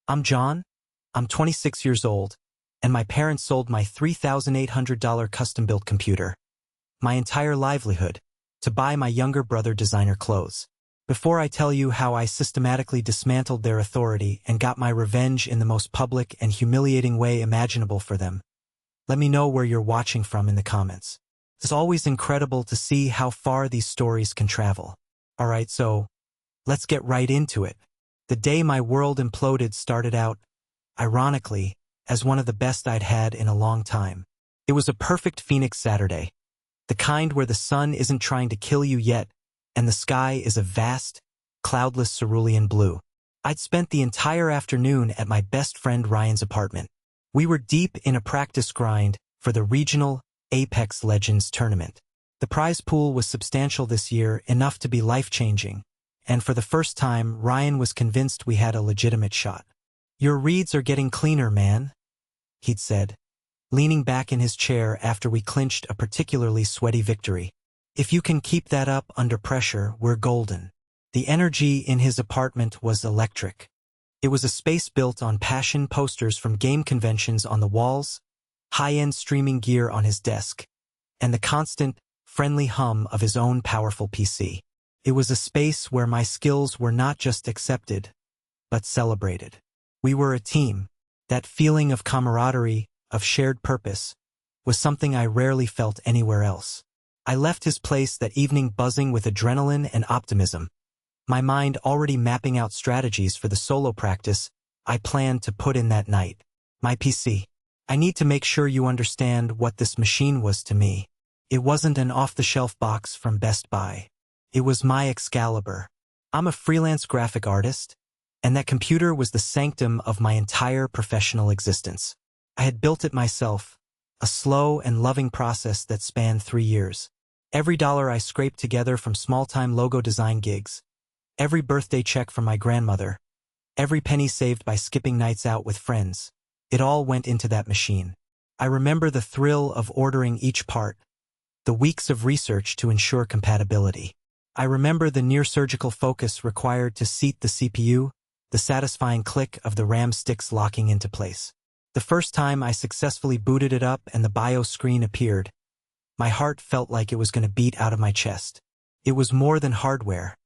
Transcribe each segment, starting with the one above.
I'm John. I'm 26 years old, and my parents sold my $3,800 custom-built computer, my entire livelihood, to buy my younger brother designer clothes. Before I tell you how I systematically dismantled their authority and got my revenge in the most public and humiliating way imaginable for them, let me know where you're watching from in the comments. It's always incredible to see how far these stories can travel. Alright, so let's get right into it. The day my world imploded started out, ironically, as one of the best I'd had in a long time. It was a perfect Phoenix Saturday, the kind where the sun isn't trying to kill you yet, and the sky is a vast, cloudless cerulean blue. I'd spent the entire afternoon at my best friend Ryan's apartment. We were deep in a practice grind for the regional Apex Legends tournament. The prize pool was substantial this year, enough to be life-changing, and for the first time, Ryan was convinced we had a legitimate shot. "Your reads are getting cleaner, man," he'd said, leaning back in his chair after we clinched a particularly sweaty victory. "If you can keep that up under pressure, we're golden." The energy in his apartment was electric. It was a space built on passion, posters from game conventions on the walls, high-end streaming gear on his desk, and the constant, friendly hum of his own powerful PC. It was a space where my skills were not just accepted, but celebrated. We were a team. That feeling of camaraderie, of shared purpose, was something I rarely felt anywhere else. I left his place that evening buzzing with adrenaline and optimism, my mind already mapping out strategies for the solo practice I planned to put in that night. My PC. I need to make sure you understand what this machine was to me. It wasn't an off-the-shelf box from Best Buy. It was my Excalibur. I'm a freelance graphic artist, and that computer was the sanctum of my entire professional existence. I had built it myself, a slow and loving process that spanned 3 years. Every dollar I scraped together from small-time logo design gigs, every birthday check from my grandmother, every penny saved by skipping nights out with friends, it all went into that machine. I remember the thrill of ordering each part, the weeks of research to ensure compatibility. I remember the near-surgical focus required to seat the CPU, the satisfying click of the RAM sticks locking into place. The first time I successfully booted it up and the BIOS screen appeared, my heart felt like it was going to beat out of my chest. It was more than hardware.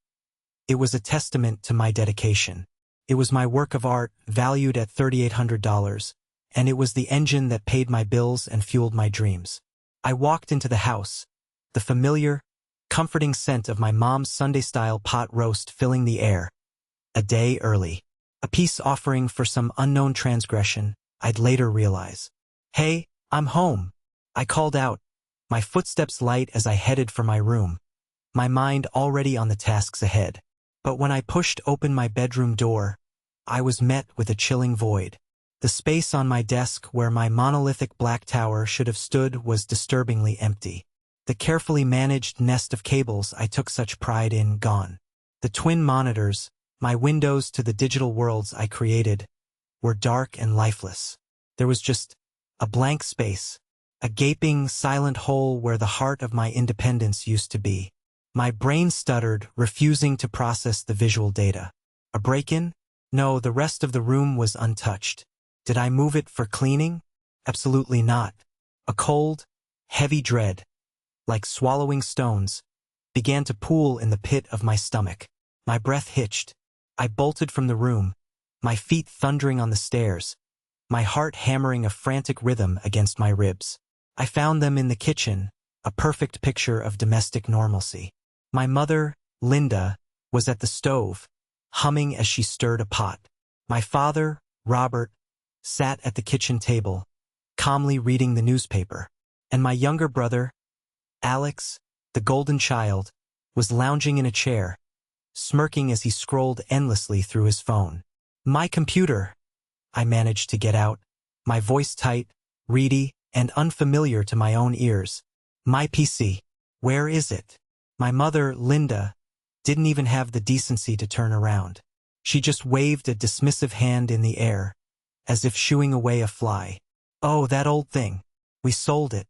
It was a testament to my dedication. It was my work of art, valued at $3,800, and it was the engine that paid my bills and fueled my dreams. I walked into the house, the familiar, comforting scent of my mom's Sunday-style pot roast filling the air. A day early. A peace offering for some unknown transgression, I'd later realize. "Hey, I'm home," I called out, my footsteps light as I headed for my room, my mind already on the tasks ahead. But when I pushed open my bedroom door, I was met with a chilling void. The space on my desk where my monolithic black tower should have stood was disturbingly empty. The carefully managed nest of cables I took such pride in gone. The twin monitors, my windows to the digital worlds I created, were dark and lifeless. There was just a blank space, a gaping, silent hole where the heart of my independence used to be. My brain stuttered, refusing to process the visual data. A break-in? No, the rest of the room was untouched. Did I move it for cleaning? Absolutely not. A cold, heavy dread, like swallowing stones, began to pool in the pit of my stomach. My breath hitched. I bolted from the room, my feet thundering on the stairs, my heart hammering a frantic rhythm against my ribs. I found them in the kitchen, a perfect picture of domestic normalcy. My mother, Linda, was at the stove, humming as she stirred a pot. My father, Robert, sat at the kitchen table, calmly reading the newspaper. And my younger brother, Alex, the golden child, was lounging in a chair, smirking as he scrolled endlessly through his phone. "My computer," I managed to get out, my voice tight, reedy, and unfamiliar to my own ears. "My PC. Where is it?" My mother, Linda, didn't even have the decency to turn around. She just waved a dismissive hand in the air, as if shooing away a fly. "Oh, that old thing. We sold it."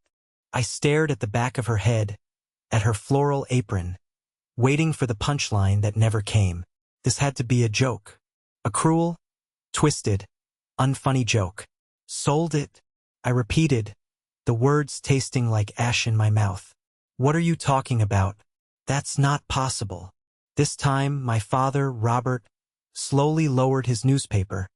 I stared at the back of her head, at her floral apron, waiting for the punchline that never came. This had to be a joke. A cruel, Twisted, unfunny joke. Sold it? I repeated, the words tasting like ash in my mouth. What are you talking about? That's not possible. This time, my father, Robert, slowly lowered his newspaper,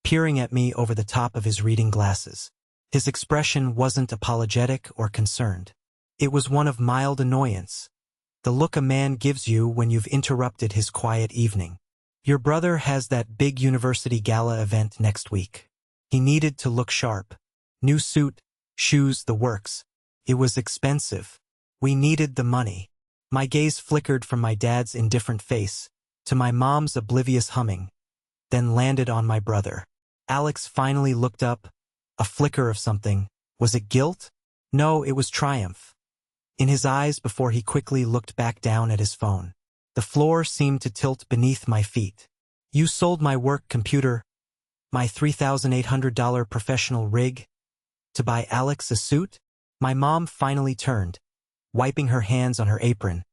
peering at me over the top of his reading glasses. His expression wasn't apologetic or concerned. It was one of mild annoyance, the look a man gives you when you've interrupted his quiet evening. Your brother has that big university gala event next week. He needed to look sharp. New suit, shoes, the works. It was expensive. We needed the money. My gaze flickered from my dad's indifferent face to my mom's oblivious humming, then landed on my brother. Alex finally looked up, a flicker of something. Was it guilt? No, it was triumph in his eyes before he quickly looked back down at his phone. The floor seemed to tilt beneath my feet. You sold my work computer, my $3,800 professional rig, to buy Alex a suit? My mom finally turned, wiping her hands on her apron,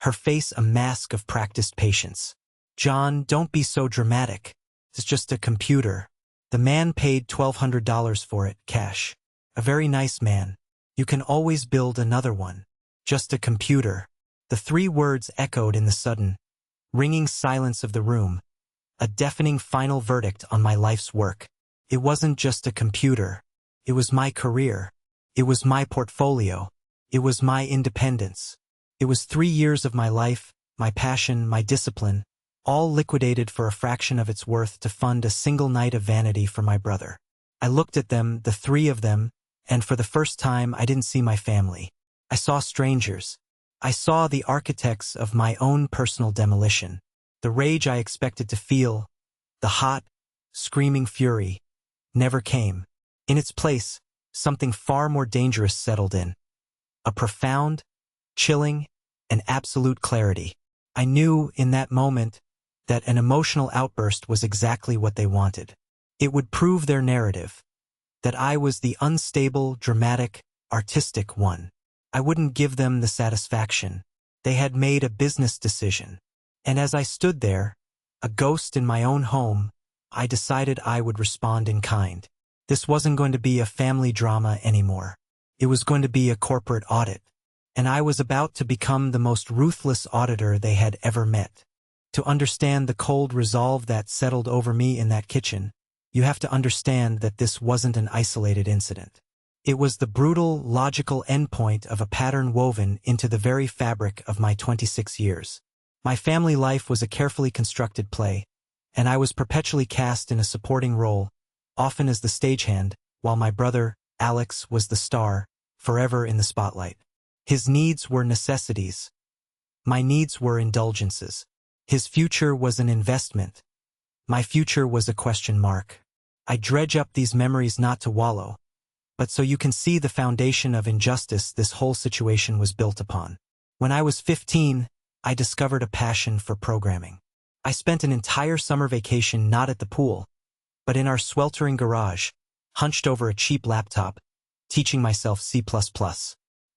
her face a mask of practiced patience. John, don't be so dramatic. It's just a computer. The man paid $1,200 for it, cash. A very nice man. You can always build another one. Just a computer. The three words echoed in the sudden, ringing silence of the room, a deafening final verdict on my life's work. It wasn't just a computer. It was my career. It was my portfolio. It was my independence. It was 3 years of my life, my passion, my discipline, all liquidated for a fraction of its worth to fund a single night of vanity for my brother. I looked at them, the three of them, and for the first time I didn't see my family. I saw strangers. I saw the architects of my own personal demolition. The rage I expected to feel, the hot, screaming fury, never came. In its place, something far more dangerous settled in. A profound, chilling, and absolute clarity. I knew in that moment that an emotional outburst was exactly what they wanted. It would prove their narrative, that I was the unstable, dramatic, artistic one. I wouldn't give them the satisfaction. They had made a business decision. And as I stood there, a ghost in my own home, I decided I would respond in kind. This wasn't going to be a family drama anymore. It was going to be a corporate audit. And I was about to become the most ruthless auditor they had ever met. To understand the cold resolve that settled over me in that kitchen, you have to understand that this wasn't an isolated incident. It was the brutal, logical endpoint of a pattern woven into the very fabric of my 26 years. My family life was a carefully constructed play, and I was perpetually cast in a supporting role, often as the stagehand, while my brother, Alex, was the star, forever in the spotlight. His needs were necessities. My needs were indulgences. His future was an investment. My future was a question mark. I dredge up these memories not to wallow, but so you can see the foundation of injustice this whole situation was built upon. When I was 15, I discovered a passion for programming. I spent an entire summer vacation not at the pool, but in our sweltering garage, hunched over a cheap laptop, teaching myself C++.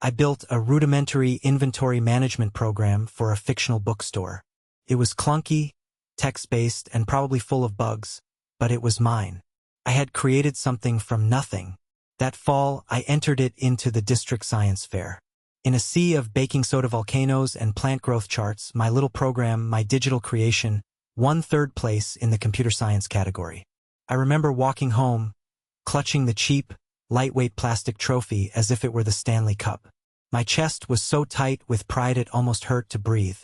I built a rudimentary inventory management program for a fictional bookstore. It was clunky, text-based, and probably full of bugs, but it was mine. I had created something from nothing. That fall, I entered it into the district science fair. In a sea of baking soda volcanoes and plant growth charts, my little program, my digital creation, won third place in the computer science category. I remember walking home, clutching the cheap, lightweight plastic trophy as if it were the Stanley Cup. My chest was so tight with pride it almost hurt to breathe.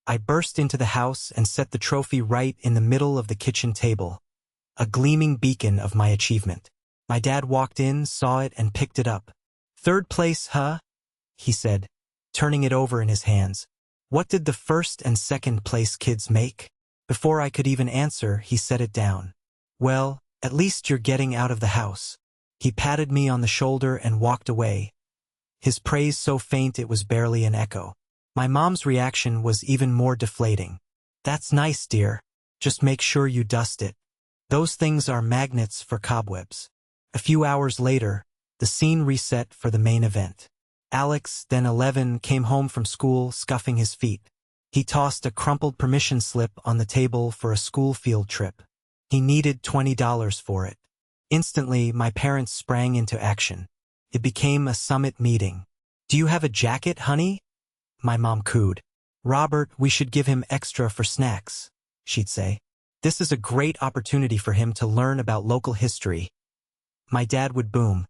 I burst into the house and set the trophy right in the middle of the kitchen table, a gleaming beacon of my achievement. My dad walked in, saw it, and picked it up. "Third place, huh?" he said, turning it over in his hands. "What did the first and second place kids make?" Before I could even answer, he set it down. "Well, at least you're getting out of the house." He patted me on the shoulder and walked away, his praise so faint it was barely an echo. My mom's reaction was even more deflating. "That's nice, dear. Just make sure you dust it. Those things are magnets for cobwebs." A few hours later, the scene reset for the main event. Alex, then 11, came home from school scuffing his feet. He tossed a crumpled permission slip on the table for a school field trip. He needed $20 for it. Instantly, my parents sprang into action. It became a summit meeting. "Do you have a jacket, honey?" My mom cooed. "Robert, we should give him extra for snacks," she'd say. "This is a great opportunity for him to learn about local history." My dad would boom,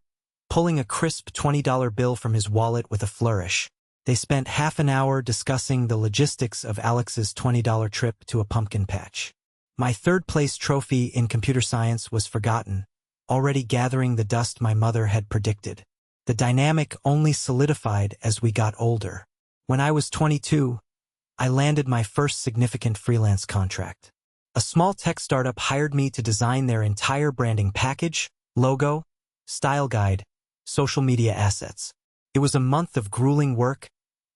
pulling a crisp $20 bill from his wallet with a flourish. They spent half an hour discussing the logistics of Alex's $20 trip to a pumpkin patch. My third-place trophy in computer science was forgotten, already gathering the dust my mother had predicted. The dynamic only solidified as we got older. When I was 22, I landed my first significant freelance contract. A small tech startup hired me to design their entire branding package, logo, style guide, social media assets. It was a month of grueling work,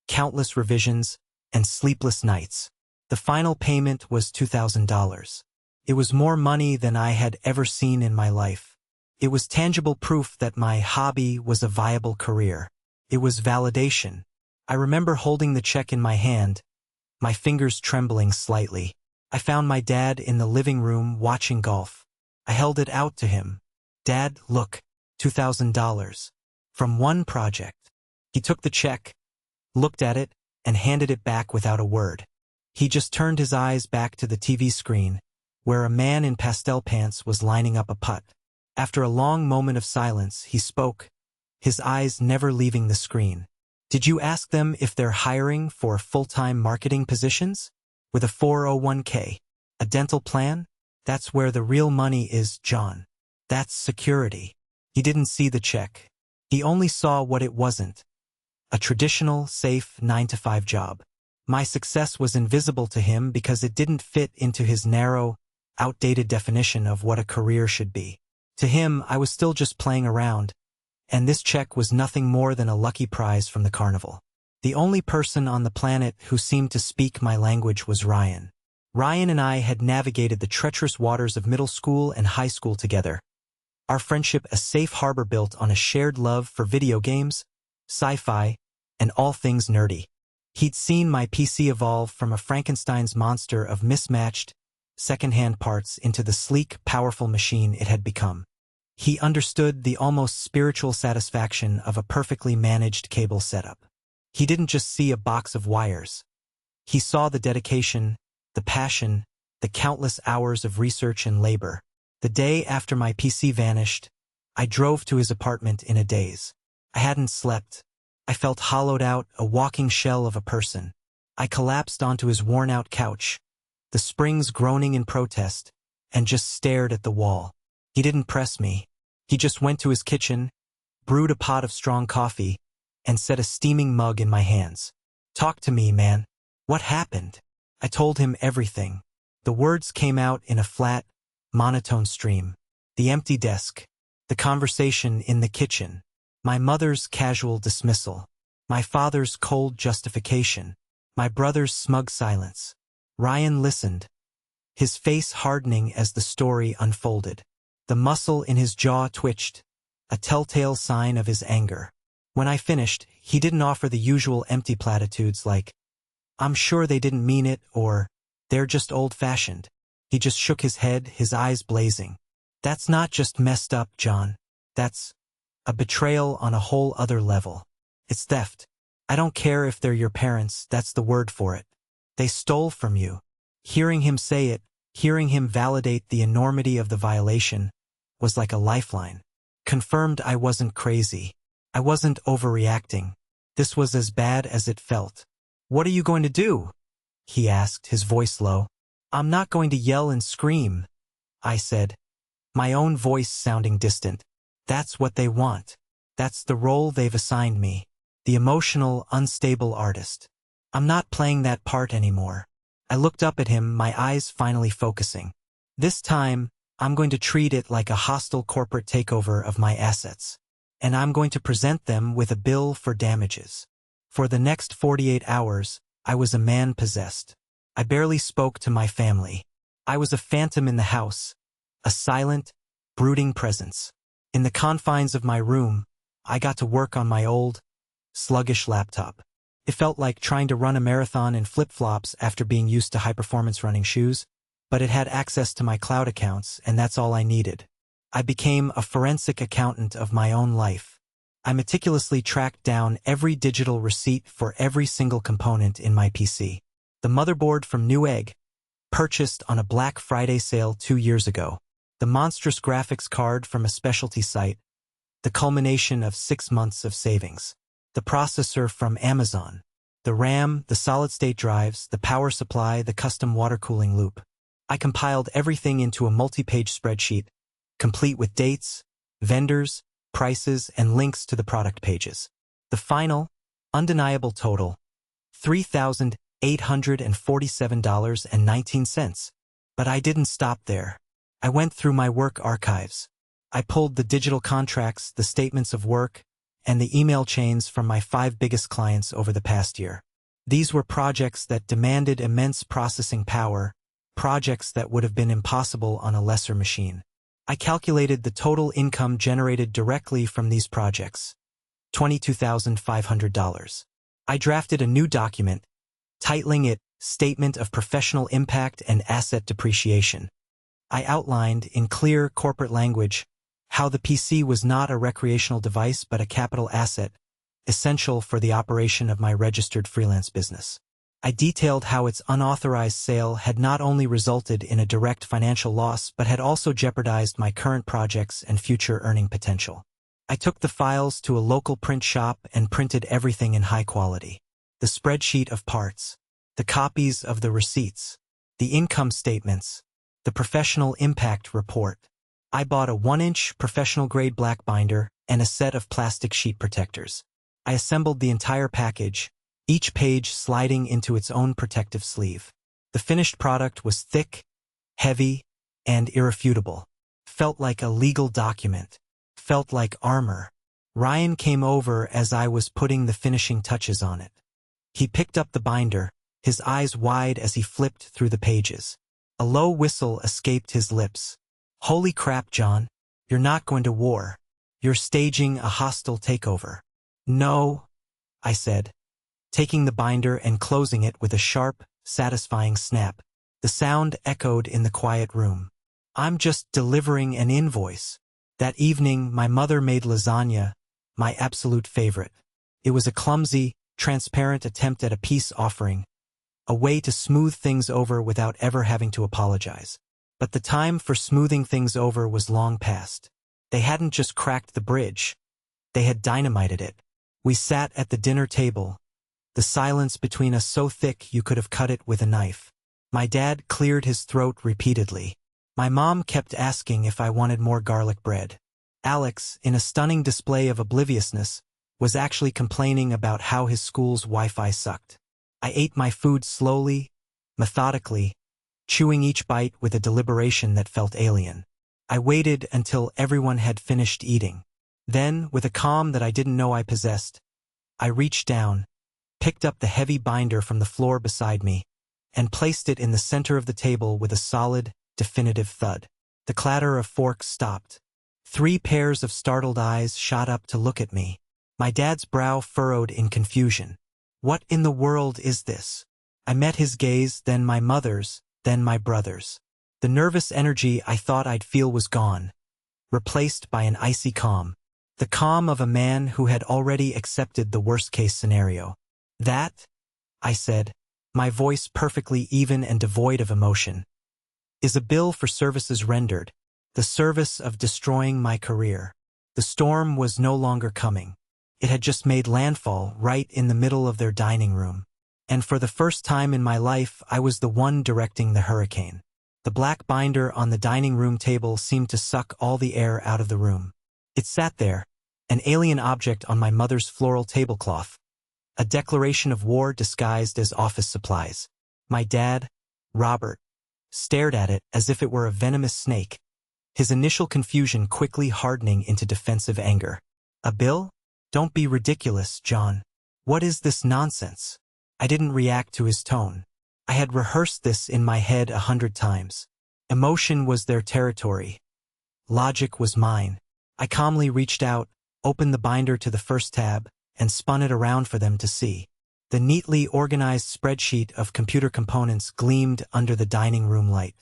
countless revisions, and sleepless nights. The final payment was $2,000. It was more money than I had ever seen in my life. It was tangible proof that my hobby was a viable career. It was validation. I remember holding the check in my hand, my fingers trembling slightly. I found my dad in the living room watching golf. I held it out to him. "Dad, look, $2,000. From one project." He took the check, looked at it, and handed it back without a word. He just turned his eyes back to the TV screen, where a man in pastel pants was lining up a putt. After a long moment of silence, he spoke, his eyes never leaving the screen. "Did you ask them if they're hiring for full-time marketing positions? With a 401k? A dental plan? That's where the real money is, John. That's security." He didn't see the check. He only saw what it wasn't. A traditional, safe 9-to-5 job. My success was invisible to him because it didn't fit into his narrow, outdated definition of what a career should be. To him, I was still just playing around, and this check was nothing more than a lucky prize from the carnival. The only person on the planet who seemed to speak my language was Ryan. Ryan and I had navigated the treacherous waters of middle school and high school together. Our friendship a safe harbor built on a shared love for video games, sci-fi, and all things nerdy. He'd seen my PC evolve from a Frankenstein's monster of mismatched, second-hand parts into the sleek, powerful machine it had become. He understood the almost spiritual satisfaction of a perfectly managed cable setup. He didn't just see a box of wires. He saw the dedication, the passion, the countless hours of research and labor. The day after my PC vanished, I drove to his apartment in a daze. I hadn't slept. I felt hollowed out, a walking shell of a person. I collapsed onto his worn-out couch, the springs groaning in protest, and just stared at the wall. He didn't press me. He just went to his kitchen, brewed a pot of strong coffee, and set a steaming mug in my hands. "Talk to me, man. What happened?" I told him everything. The words came out in a flat, monotone stream. The empty desk, the conversation in the kitchen, my mother's casual dismissal, my father's cold justification, my brother's smug silence. Ryan listened, his face hardening as the story unfolded. The muscle in his jaw twitched, a telltale sign of his anger. When I finished, he didn't offer the usual empty platitudes like, "I'm sure they didn't mean it," or "they're just old-fashioned." He just shook his head, his eyes blazing. "That's not just messed up, John. That's a betrayal on a whole other level. It's theft. I don't care if they're your parents, that's the word for it. They stole from you." Hearing him say it, hearing him validate the enormity of the violation, was like a lifeline. Confirmed I wasn't crazy. I wasn't overreacting. This was as bad as it felt. "What are you going to do?" he asked, his voice low. "I'm not going to yell and scream," I said, my own voice sounding distant. "That's what they want. That's the role they've assigned me. The emotional, unstable artist. I'm not playing that part anymore." I looked up at him, my eyes finally focusing. "This time, I'm going to treat it like a hostile corporate takeover of my assets. And I'm going to present them with a bill for damages." For the next 48 hours, I was a man possessed. I barely spoke to my family. I was a phantom in the house, a silent, brooding presence. In the confines of my room, I got to work on my old, sluggish laptop. It felt like trying to run a marathon in flip-flops after being used to high-performance running shoes. but it had access to my cloud accounts, and that's all I needed. I became a forensic accountant of my own life. I meticulously tracked down every digital receipt for every single component in my PC. The motherboard from Newegg, purchased on a Black Friday sale 2 years ago. The monstrous graphics card from a specialty site, the culmination of 6 months of savings. The processor from Amazon. The RAM, the solid-state drives, the power supply, the custom water cooling loop. I compiled everything into a multi-page spreadsheet, complete with dates, vendors, prices, and links to the product pages. The final, undeniable total, $3,847.19. But I didn't stop there. I went through my work archives. I pulled the digital contracts, the statements of work, and the email chains from my 5 biggest clients over the past year. These were projects that demanded immense processing power, projects that would have been impossible on a lesser machine. I calculated the total income generated directly from these projects, $22,500. I drafted a new document, titling it Statement of Professional Impact and Asset Depreciation. I outlined, in clear corporate language, how the PC was not a recreational device but a capital asset, essential for the operation of my registered freelance business. I detailed how its unauthorized sale had not only resulted in a direct financial loss but had also jeopardized my current projects and future earning potential. I took the files to a local print shop and printed everything in high quality. The spreadsheet of parts, the copies of the receipts, the income statements, the professional impact report. I bought a 1-inch professional-grade black binder and a set of plastic sheet protectors. I assembled the entire package, each page sliding into its own protective sleeve. The finished product was thick, heavy, and irrefutable. Felt like a legal document. Felt like armor. Ryan came over as I was putting the finishing touches on it. He picked up the binder, his eyes wide as he flipped through the pages. A low whistle escaped his lips. "Holy crap, John. You're not going to war. You're staging a hostile takeover." "No," I said, taking the binder and closing it with a sharp, satisfying snap. The sound echoed in the quiet room. "I'm just delivering an invoice." That evening, my mother made lasagna, my absolute favorite. It was a clumsy, transparent attempt at a peace offering, a way to smooth things over without ever having to apologize. But the time for smoothing things over was long past. They hadn't just cracked the bridge. They had dynamited it. We sat at the dinner table, the silence between us so thick you could have cut it with a knife. My dad cleared his throat repeatedly. My mom kept asking if I wanted more garlic bread. Alex, in a stunning display of obliviousness, was actually complaining about how his school's Wi-Fi sucked. I ate my food slowly, methodically, chewing each bite with a deliberation that felt alien. I waited until everyone had finished eating. Then, with a calm that I didn't know I possessed, I reached down, picked up the heavy binder from the floor beside me, and placed it in the center of the table with a solid, definitive thud. The clatter of forks stopped. 3 pairs of startled eyes shot up to look at me. My dad's brow furrowed in confusion. "What in the world is this?" I met his gaze, then my mother's, then my brother's. The nervous energy I thought I'd feel was gone, replaced by an icy calm. The calm of a man who had already accepted the worst-case scenario. "That," I said, my voice perfectly even and devoid of emotion, "is a bill for services rendered, the service of destroying my career." The storm was no longer coming. It had just made landfall right in the middle of their dining room. And for the first time in my life, I was the one directing the hurricane. The black binder on the dining room table seemed to suck all the air out of the room. It sat there, an alien object on my mother's floral tablecloth, a declaration of war disguised as office supplies. My dad, Robert, stared at it as if it were a venomous snake, his initial confusion quickly hardening into defensive anger. "A bill? Don't be ridiculous, John. What is this nonsense?" I didn't react to his tone. I had rehearsed this in my head 100 times. Emotion was their territory. Logic was mine. I calmly reached out, opened the binder to the first tab, and spun it around for them to see. The neatly organized spreadsheet of computer components gleamed under the dining room light.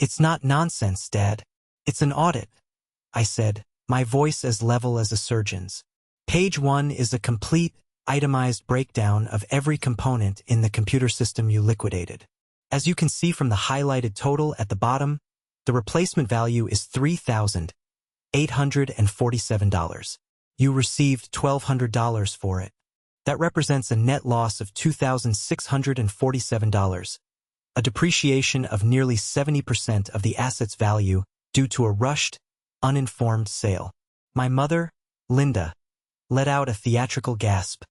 It's not nonsense, Dad. It's an audit, I said, my voice as level as a surgeon's. Page 1 is a complete, itemized breakdown of every component in the computer system you liquidated. As you can see from the highlighted total at the bottom, the replacement value is $3,847. You received $1,200 for it. That represents a net loss of $2,647, a depreciation of nearly 70% of the asset's value due to a rushed, uninformed sale. My mother, Linda, let out a theatrical gasp,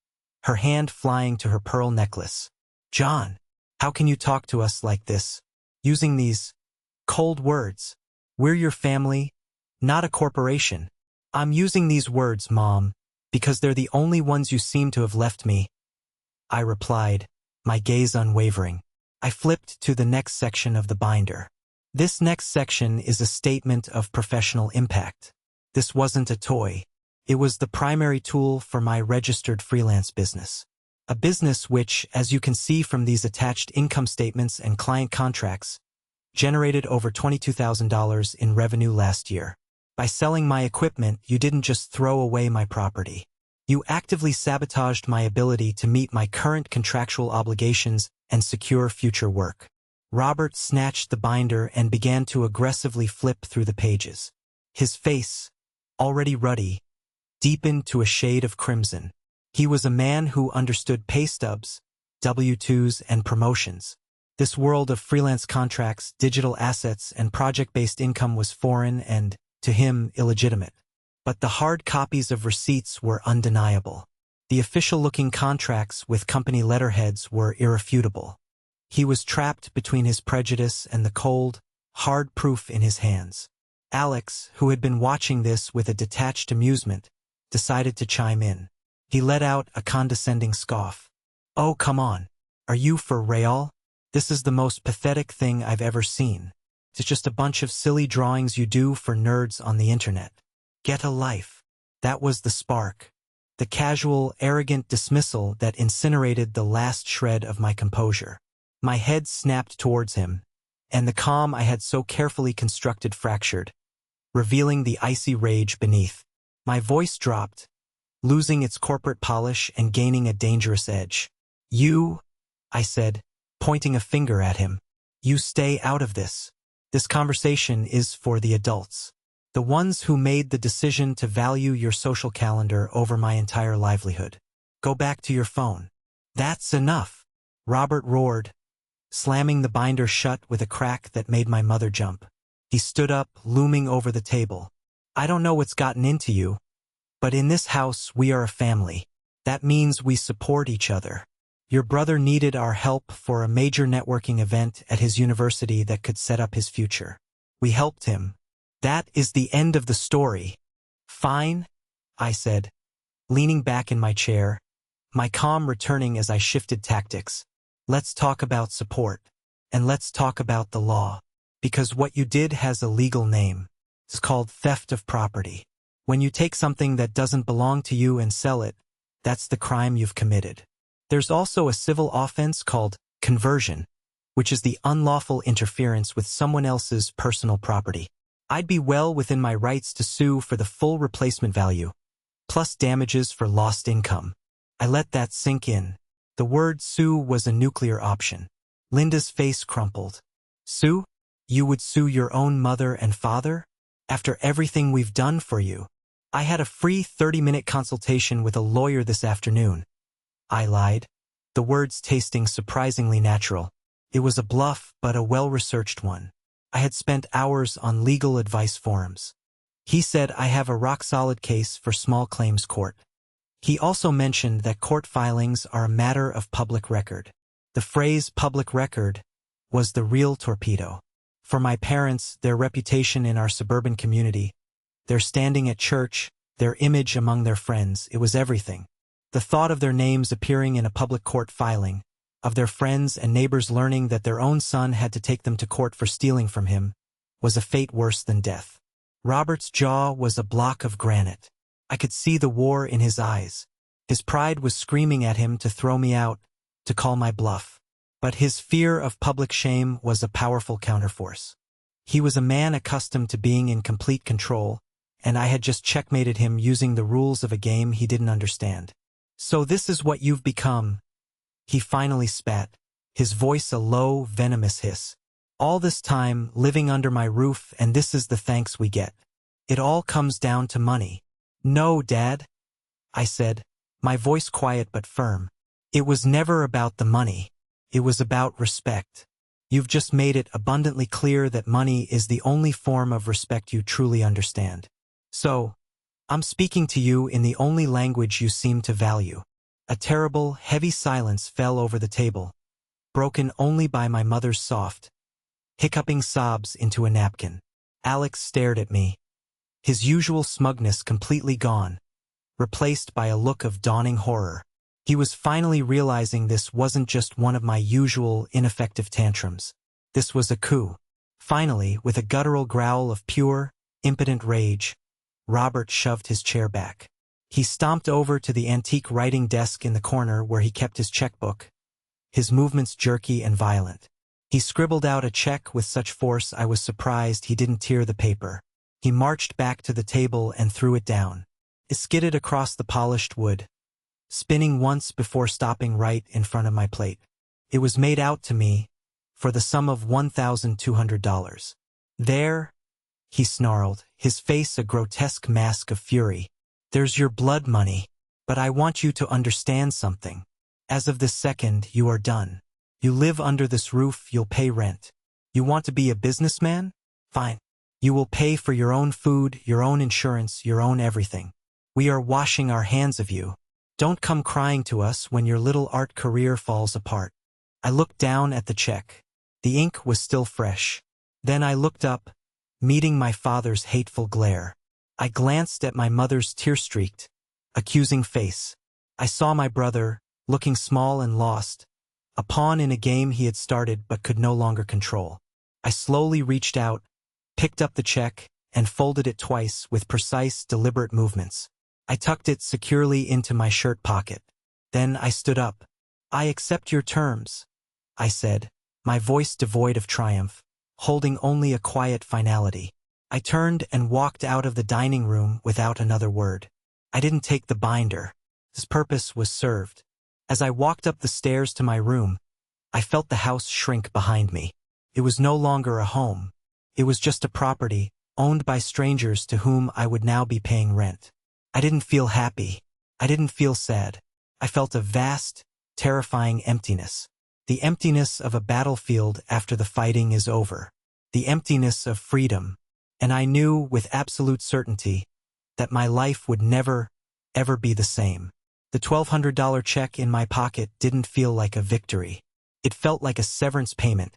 her hand flying to her pearl necklace. John, how can you talk to us like this, using these cold words? We're your family, not a corporation. I'm using these words, Mom, because they're the only ones you seem to have left me, I replied, my gaze unwavering. I flipped to the next section of the binder. This next section is a statement of professional impact. This wasn't a toy. It was the primary tool for my registered freelance business. A business which, as you can see from these attached income statements and client contracts, generated over $22,000 in revenue last year. By selling my equipment, you didn't just throw away my property. You actively sabotaged my ability to meet my current contractual obligations and secure future work. Robert snatched the binder and began to aggressively flip through the pages. His face, already ruddy, deepened to a shade of crimson. He was a man who understood pay stubs, W-2s, and promotions. This world of freelance contracts, digital assets, and project-based income was foreign and, to him, illegitimate. But the hard copies of receipts were undeniable. The official-looking contracts with company letterheads were irrefutable. He was trapped between his prejudice and the cold, hard proof in his hands. Alex, who had been watching this with a detached amusement, decided to chime in. He let out a condescending scoff. Oh, come on. Are you for real? This is the most pathetic thing I've ever seen. It's just a bunch of silly drawings you do for nerds on the internet. Get a life. That was the spark. The casual, arrogant dismissal that incinerated the last shred of my composure. My head snapped towards him, and the calm I had so carefully constructed fractured, revealing the icy rage beneath. My voice dropped, losing its corporate polish and gaining a dangerous edge. You, I said, pointing a finger at him. You stay out of this. This conversation is for the adults. The ones who made the decision to value your social calendar over my entire livelihood. Go back to your phone. That's enough, Robert roared, slamming the binder shut with a crack that made my mother jump. He stood up, looming over the table. I don't know what's gotten into you, but in this house we are a family. That means we support each other. Your brother needed our help for a major networking event at his university that could set up his future. We helped him. That is the end of the story. Fine, I said, leaning back in my chair, my calm returning as I shifted tactics. Let's talk about support, and let's talk about the law, because what you did has a legal name. It's called theft of property. When you take something that doesn't belong to you and sell it, that's the crime you've committed. There's also a civil offense called conversion, which is the unlawful interference with someone else's personal property. I'd be well within my rights to sue for the full replacement value, plus damages for lost income. I let that sink in. The word sue was a nuclear option. Linda's face crumpled. Sue? You would sue your own mother and father? After everything we've done for you? I had a free 30-minute consultation with a lawyer this afternoon. I lied, the words tasting surprisingly natural. It was a bluff, but a well-researched one. I had spent hours on legal advice forums. He said I have a rock-solid case for small claims court. He also mentioned that court filings are a matter of public record. The phrase public record was the real torpedo. For my parents, their reputation in our suburban community, their standing at church, their image among their friends, it was everything. The thought of their names appearing in a public court filing, of their friends and neighbors learning that their own son had to take them to court for stealing from him, was a fate worse than death. Robert's jaw was a block of granite. I could see the war in his eyes. His pride was screaming at him to throw me out, to call my bluff. But his fear of public shame was a powerful counterforce. He was a man accustomed to being in complete control, and I had just checkmated him using the rules of a game he didn't understand. "So this is what you've become," he finally spat, his voice a low, venomous hiss. "All this time, living under my roof, and this is the thanks we get. It all comes down to money." "No, Dad," I said, my voice quiet but firm. "It was never about the money. It was about respect. You've just made it abundantly clear that money is the only form of respect you truly understand. So, I'm speaking to you in the only language you seem to value." A terrible, heavy silence fell over the table, broken only by my mother's soft, hiccuping sobs into a napkin. Alex stared at me, his usual smugness completely gone, replaced by a look of dawning horror. He was finally realizing this wasn't just one of my usual ineffective tantrums. This was a coup. Finally, with a guttural growl of pure, impotent rage, Robert shoved his chair back. He stomped over to the antique writing desk in the corner where he kept his checkbook, his movements jerky and violent. He scribbled out a check with such force I was surprised he didn't tear the paper. He marched back to the table and threw it down. It skidded across the polished wood, spinning once before stopping right in front of my plate. It was made out to me for the sum of $1,200. "There," he snarled, his face a grotesque mask of fury. "There's your blood money. But I want you to understand something. As of this second, you are done. You live under this roof, you'll pay rent. You want to be a businessman? Fine. You will pay for your own food, your own insurance, your own everything. We are washing our hands of you. Don't come crying to us when your little art career falls apart." I looked down at the check. The ink was still fresh. Then I looked up, meeting my father's hateful glare. I glanced at my mother's tear-streaked, accusing face. I saw my brother, looking small and lost, a pawn in a game he had started but could no longer control. I slowly reached out, picked up the check, and folded it twice with precise, deliberate movements. I tucked it securely into my shirt pocket. Then I stood up. "I accept your terms," I said, my voice devoid of triumph, holding only a quiet finality. I turned and walked out of the dining room without another word. I didn't take the binder. His purpose was served. As I walked up the stairs to my room, I felt the house shrink behind me. It was no longer a home. It was just a property, owned by strangers to whom I would now be paying rent. I didn't feel happy. I didn't feel sad. I felt a vast, terrifying emptiness. The emptiness of a battlefield after the fighting is over. The emptiness of freedom. And I knew with absolute certainty that my life would never, ever be the same. The $1,200 check in my pocket didn't feel like a victory. It felt like a severance payment,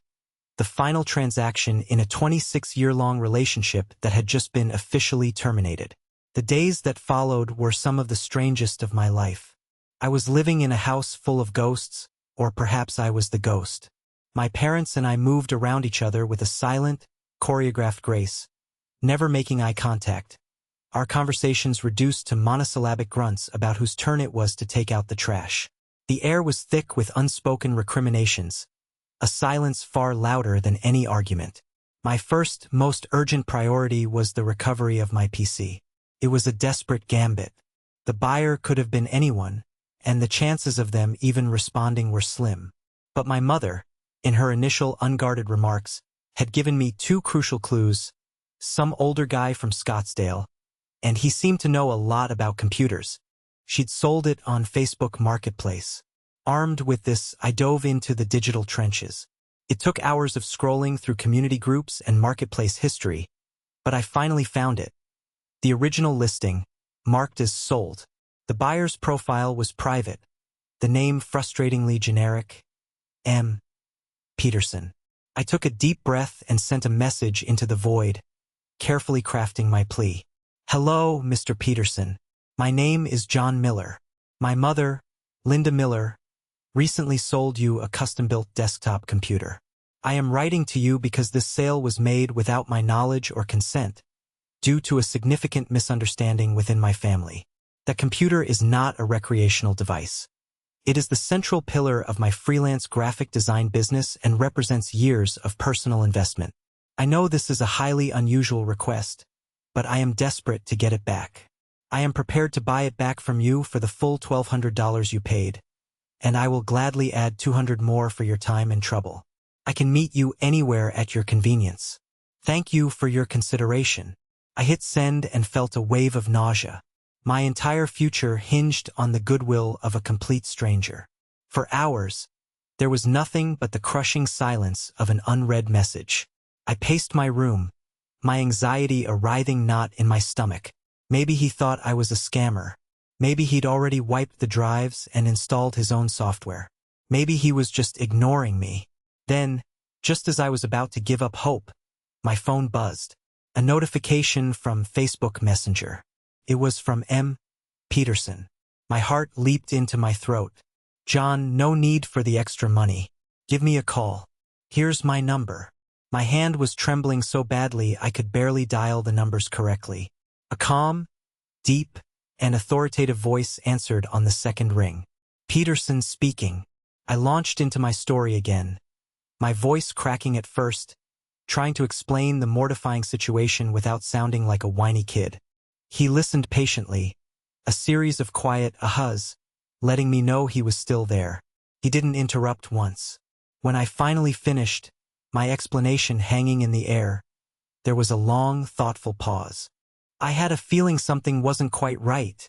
the final transaction in a 26-year-long relationship that had just been officially terminated. The days that followed were some of the strangest of my life. I was living in a house full of ghosts, or perhaps I was the ghost. My parents and I moved around each other with a silent, choreographed grace, never making eye contact. Our conversations reduced to monosyllabic grunts about whose turn it was to take out the trash. The air was thick with unspoken recriminations, a silence far louder than any argument. My first, most urgent priority was the recovery of my PC. It was a desperate gambit. The buyer could have been anyone, and the chances of them even responding were slim. But my mother, in her initial unguarded remarks, had given me two crucial clues: some older guy from Scottsdale, and he seemed to know a lot about computers. She'd sold it on Facebook Marketplace. Armed with this, I dove into the digital trenches. It took hours of scrolling through community groups and marketplace history, but I finally found it. The original listing, marked as sold. The buyer's profile was private, the name frustratingly generic, M. Peterson. I took a deep breath and sent a message into the void, carefully crafting my plea. "Hello, Mr. Peterson. My name is John Miller. My mother, Linda Miller, recently sold you a custom-built desktop computer. I am writing to you because this sale was made without my knowledge or consent, due to a significant misunderstanding within my family. That computer is not a recreational device. It is the central pillar of my freelance graphic design business and represents years of personal investment. I know this is a highly unusual request, but I am desperate to get it back. I am prepared to buy it back from you for the full $1,200 you paid, and I will gladly add $200 more for your time and trouble. I can meet you anywhere at your convenience. Thank you for your consideration. I hit send and felt a wave of nausea. My entire future hinged on the goodwill of a complete stranger. For hours, there was nothing but the crushing silence of an unread message. I paced my room, my anxiety a writhing knot in my stomach. Maybe he thought I was a scammer. Maybe he'd already wiped the drives and installed his own software. Maybe he was just ignoring me. Then, just as I was about to give up hope, my phone buzzed. A notification from Facebook Messenger. It was from M. Peterson. My heart leaped into my throat. John, no need for the extra money. Give me a call. Here's my number. My hand was trembling so badly I could barely dial the numbers correctly. A calm, deep, and authoritative voice answered on the second ring. Peterson speaking. I launched into my story again, my voice cracking at first, trying to explain the mortifying situation without sounding like a whiny kid. He listened patiently, a series of quiet ahas, letting me know he was still there. He didn't interrupt once. When I finally finished, my explanation hanging in the air, there was a long, thoughtful pause. I had a feeling something wasn't quite right,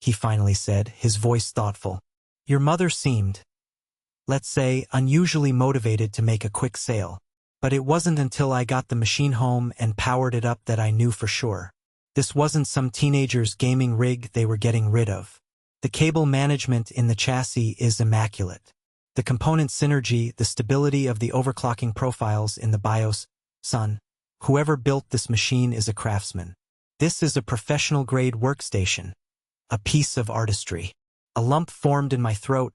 he finally said, his voice thoughtful. Your mother seemed, let's say, unusually motivated to make a quick sale. But it wasn't until I got the machine home and powered it up that I knew for sure. This wasn't some teenager's gaming rig they were getting rid of. The cable management in the chassis is immaculate. The component synergy, the stability of the overclocking profiles in the BIOS, son, whoever built this machine is a craftsman. This is a professional-grade workstation. A piece of artistry. A lump formed in my throat,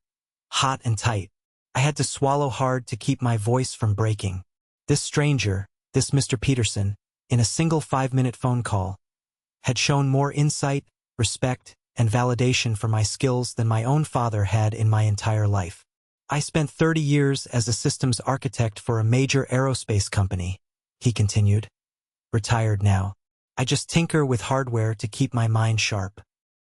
hot and tight. I had to swallow hard to keep my voice from breaking. This stranger, this Mr. Peterson, in a single 5-minute phone call, had shown more insight, respect, and validation for my skills than my own father had in my entire life. I spent 30 years as a systems architect for a major aerospace company, he continued. Retired now. I just tinker with hardware to keep my mind sharp.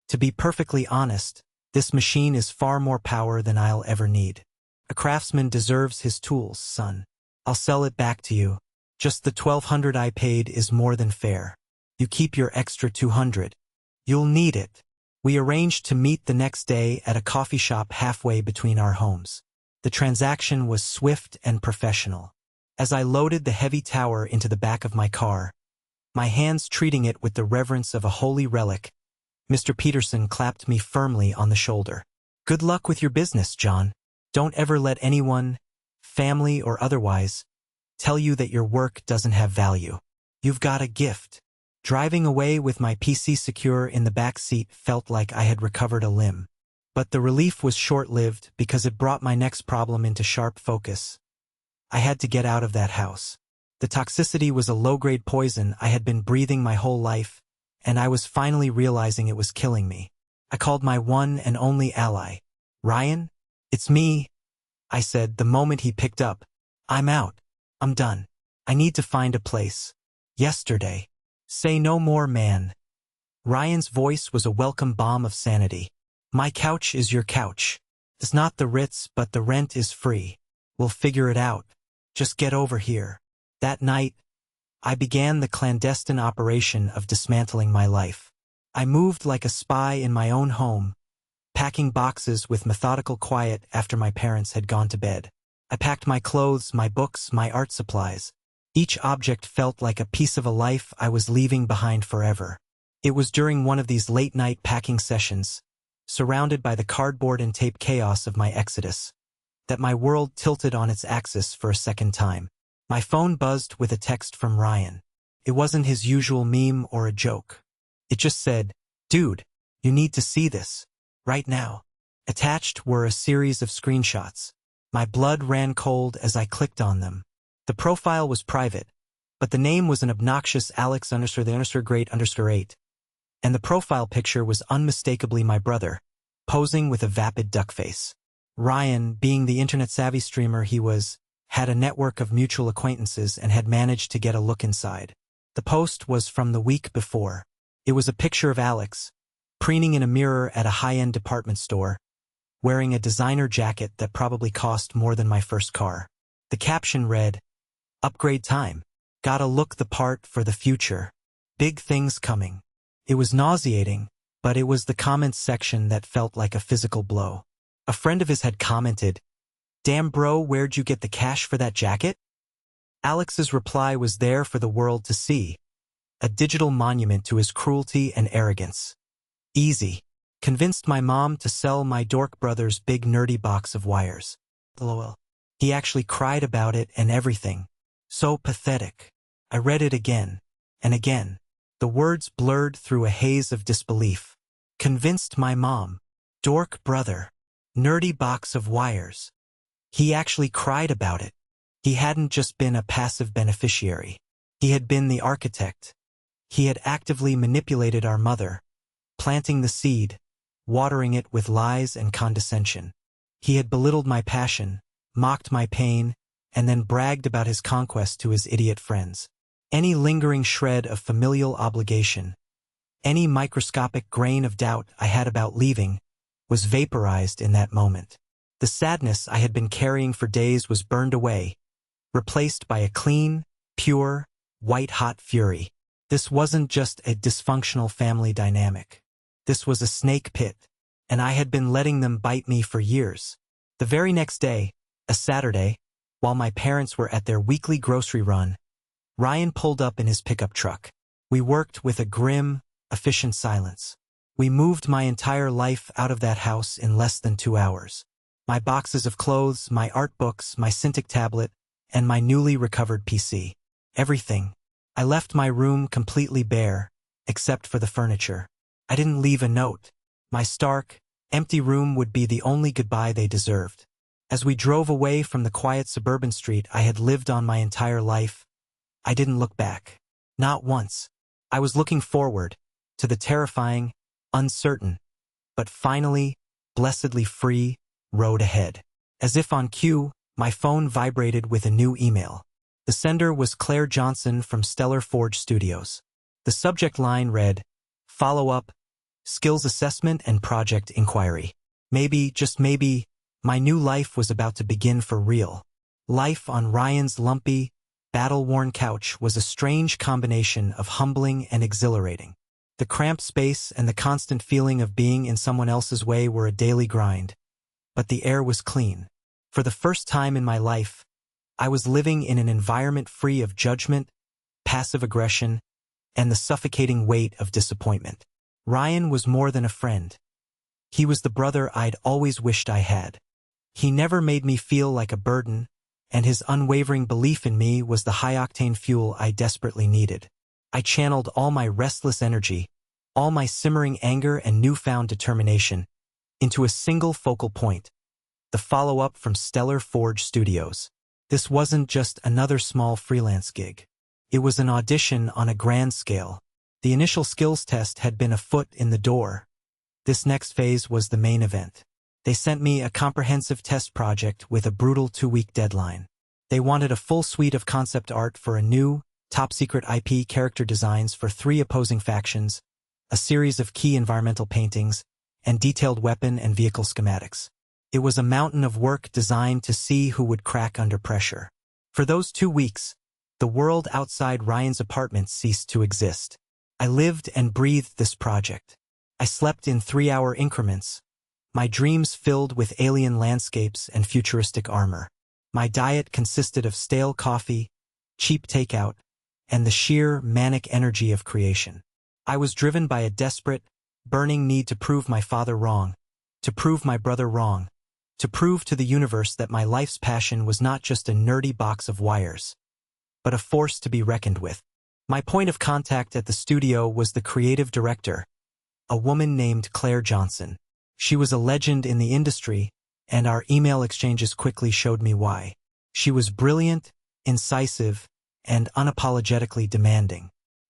To be perfectly honest, this machine is far more power than I'll ever need. A craftsman deserves his tools, son. I'll sell it back to you. Just the $1,200 I paid is more than fair. You keep your extra $200. You'll need it. We arranged to meet the next day at a coffee shop halfway between our homes. The transaction was swift and professional. As I loaded the heavy tower into the back of my car, my hands treating it with the reverence of a holy relic, Mr. Peterson clapped me firmly on the shoulder. Good luck with your business, John. Don't ever let anyone, family or otherwise, tell you that your work doesn't have value. You've got a gift. Driving away with my PC secure in the back seat felt like I had recovered a limb. But the relief was short-lived because it brought my next problem into sharp focus. I had to get out of that house. The toxicity was a low-grade poison I had been breathing my whole life, and I was finally realizing it was killing me. I called my one and only ally. Ryan? It's me, I said the moment he picked up. I'm out. I'm done. I need to find a place. Yesterday. Say no more, man. Ryan's voice was a welcome balm of sanity. My couch is your couch. It's not the Ritz, but the rent is free. We'll figure it out. Just get over here. That night, I began the clandestine operation of dismantling my life. I moved like a spy in my own home, packing boxes with methodical quiet after my parents had gone to bed. I packed my clothes, my books, my art supplies. Each object felt like a piece of a life I was leaving behind forever. It was during one of these late-night packing sessions, surrounded by the cardboard and tape chaos of my exodus, that my world tilted on its axis for a second time. My phone buzzed with a text from Ryan. It wasn't his usual meme or a joke. It just said, "Dude, you need to see this. Right now." Attached were a series of screenshots. My blood ran cold as I clicked on them. The profile was private, but the name was an obnoxious Alex_the_great_8, and the profile picture was unmistakably my brother, posing with a vapid duck face. Ryan, being the internet-savvy streamer he was, had a network of mutual acquaintances, and had managed to get a look inside. The post was from the week before. It was a picture of Alex, preening in a mirror at a high-end department store, wearing a designer jacket that probably cost more than my first car. The caption read, "Upgrade time. Gotta look the part for the future. Big things coming." It was nauseating, but it was the comments section that felt like a physical blow. A friend of his had commented, "Damn bro, where'd you get the cash for that jacket?" Alex's reply was there for the world to see, a digital monument to his cruelty and arrogance. Easy. Convinced my mom to sell my dork brother's big nerdy box of wires. LOL. He actually cried about it and everything. So pathetic. I read it again and again. The words blurred through a haze of disbelief. Convinced my mom. Dork brother. Nerdy box of wires. He actually cried about it. He hadn't just been a passive beneficiary. He had been the architect. He had actively manipulated our mother, planting the seed, watering it with lies and condescension. He had belittled my passion, mocked my pain, and then bragged about his conquest to his idiot friends. Any lingering shred of familial obligation, any microscopic grain of doubt I had about leaving, was vaporized in that moment. The sadness I had been carrying for days was burned away, replaced by a clean, pure, white-hot fury. This wasn't just a dysfunctional family dynamic. This was a snake pit, and I had been letting them bite me for years. The very next day, a Saturday, while my parents were at their weekly grocery run, Ryan pulled up in his pickup truck. We worked with a grim, efficient silence. We moved my entire life out of that house in less than 2 hours. My boxes of clothes, my art books, my Cintiq tablet, and my newly recovered PC. Everything. I left my room completely bare, except for the furniture. I didn't leave a note. My stark, empty room would be the only goodbye they deserved. As we drove away from the quiet suburban street I had lived on my entire life, I didn't look back. Not once. I was looking forward to the terrifying, uncertain, but finally, blessedly free, road ahead. As if on cue, my phone vibrated with a new email. The sender was Claire Johnson from Stellar Forge Studios. The subject line read, "Follow-up, skills assessment and project inquiry." Maybe, just maybe, my new life was about to begin for real. Life on Ryan's lumpy, battle-worn couch was a strange combination of humbling and exhilarating. The cramped space and the constant feeling of being in someone else's way were a daily grind. But the air was clean. For the first time in my life, I was living in an environment free of judgment, passive aggression, and the suffocating weight of disappointment. Ryan was more than a friend. He was the brother I'd always wished I had. He never made me feel like a burden, and his unwavering belief in me was the high-octane fuel I desperately needed. I channeled all my restless energy, all my simmering anger and newfound determination, into a single focal point, the follow-up from Stellar Forge Studios. This wasn't just another small freelance gig. It was an audition on a grand scale. The initial skills test had been a foot in the door. This next phase was the main event. They sent me a comprehensive test project with a brutal 2-week deadline. They wanted a full suite of concept art for a new, top-secret IP character designs for 3 opposing factions, a series of key environmental paintings, and detailed weapon and vehicle schematics. It was a mountain of work designed to see who would crack under pressure. For those 2 weeks, the world outside Ryan's apartment ceased to exist. I lived and breathed this project. I slept in 3-hour increments, my dreams filled with alien landscapes and futuristic armor. My diet consisted of stale coffee, cheap takeout, and the sheer manic energy of creation. I was driven by a desperate, burning need to prove my father wrong, to prove my brother wrong, to prove to the universe that my life's passion was not just a nerdy box of wires, but a force to be reckoned with. My point of contact at the studio was the creative director, a woman named Claire Johnson. She was a legend in the industry, and our email exchanges quickly showed me why. She was brilliant, incisive, and unapologetically demanding.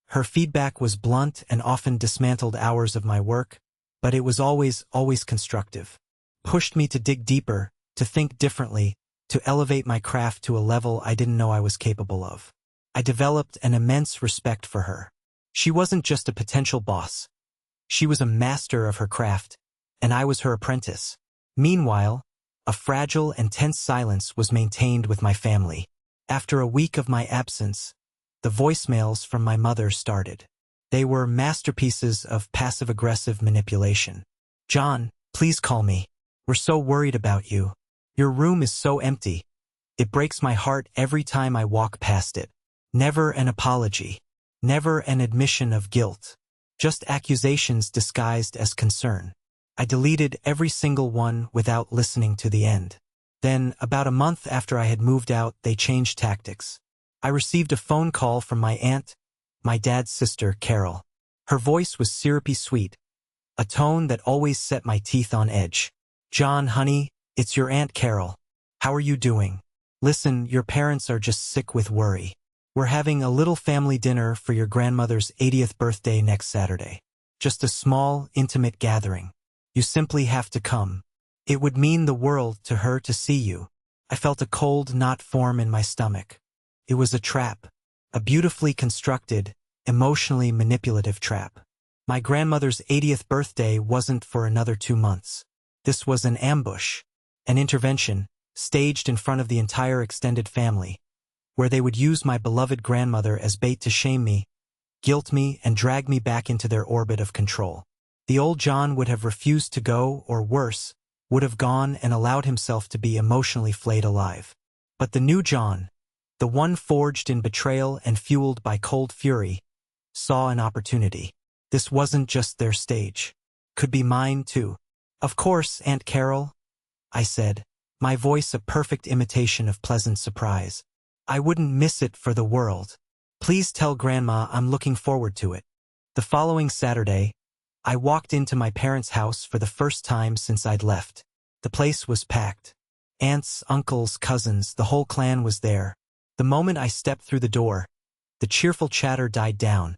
Her feedback was blunt and often dismantled hours of my work, but it was always constructive. Pushed me to dig deeper, to think differently, to elevate my craft to a level I didn't know I was capable of. I developed an immense respect for her. She wasn't just a potential boss. She was a master of her craft, and I was her apprentice. Meanwhile, a fragile and tense silence was maintained with my family. After a week of my absence, the voicemails from my mother started. They were masterpieces of passive-aggressive manipulation. "John, please call me. We're so worried about you. Your room is so empty. It breaks my heart every time I walk past it. Never an apology. Never an admission of guilt. Just accusations disguised as concern." I deleted every single one without listening to the end. Then, about a month after I had moved out, they changed tactics. I received a phone call from my aunt, my dad's sister, Carol. Her voice was syrupy sweet, a tone that always set my teeth on edge. "John, honey, it's your Aunt Carol. How are you doing? Listen, your parents are just sick with worry. We're having a little family dinner for your grandmother's 80th birthday next Saturday. Just a small, intimate gathering. You simply have to come. It would mean the world to her to see you." I felt a cold knot form in my stomach. It was a trap, a beautifully constructed, emotionally manipulative trap. My grandmother's 80th birthday wasn't for another 2 months. This was an ambush, an intervention, staged in front of the entire extended family, where they would use my beloved grandmother as bait to shame me, guilt me, and drag me back into their orbit of control. The old John would have refused to go, or worse, would have gone and allowed himself to be emotionally flayed alive. But the new John, the one forged in betrayal and fueled by cold fury, saw an opportunity. This wasn't just their stage. Could be mine, too. "Of course, Aunt Carol," I said, my voice a perfect imitation of pleasant surprise. "I wouldn't miss it for the world. Please tell Grandma I'm looking forward to it." The following Saturday, I walked into my parents' house for the first time since I'd left. The place was packed. Aunts, uncles, cousins, the whole clan was there. The moment I stepped through the door, the cheerful chatter died down,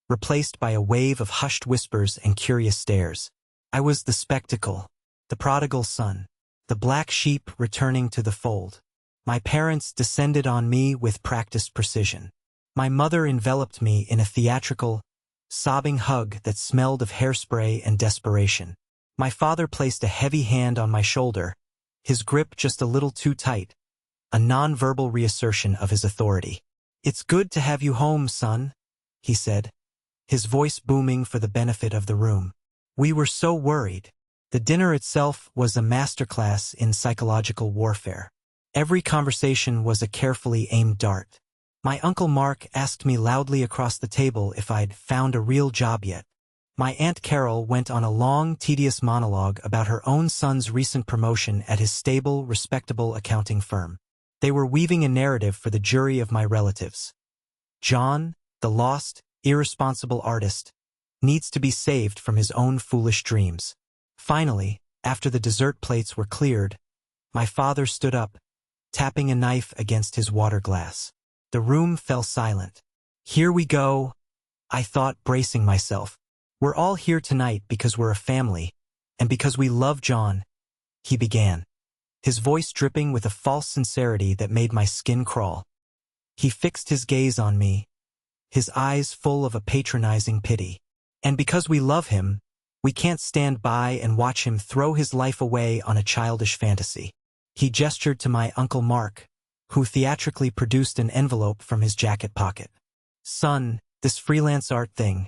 replaced by a wave of hushed whispers and curious stares. I was the spectacle, the prodigal son, the black sheep returning to the fold. My parents descended on me with practiced precision. My mother enveloped me in a theatrical, sobbing hug that smelled of hairspray and desperation. My father placed a heavy hand on my shoulder, his grip just a little too tight, a non-verbal reassertion of his authority. "It's good to have you home, son," he said, his voice booming for the benefit of the room. "We were so worried." The dinner itself was a masterclass in psychological warfare. Every conversation was a carefully aimed dart. My Uncle Mark asked me loudly across the table if I'd found a real job yet. My Aunt Carol went on a long, tedious monologue about her own son's recent promotion at his stable, respectable accounting firm. They were weaving a narrative for the jury of my relatives. John, the lost, irresponsible artist, needs to be saved from his own foolish dreams. Finally, after the dessert plates were cleared, my father stood up, tapping a knife against his water glass. The room fell silent. "Here we go," I thought, bracing myself. "We're all here tonight because we're a family, and because we love John," he began, his voice dripping with a false sincerity that made my skin crawl. He fixed his gaze on me, his eyes full of a patronizing pity. "And because we love him, we can't stand by and watch him throw his life away on a childish fantasy." He gestured to my Uncle Mark, who theatrically produced an envelope from his jacket pocket. "Son, this freelance art thing,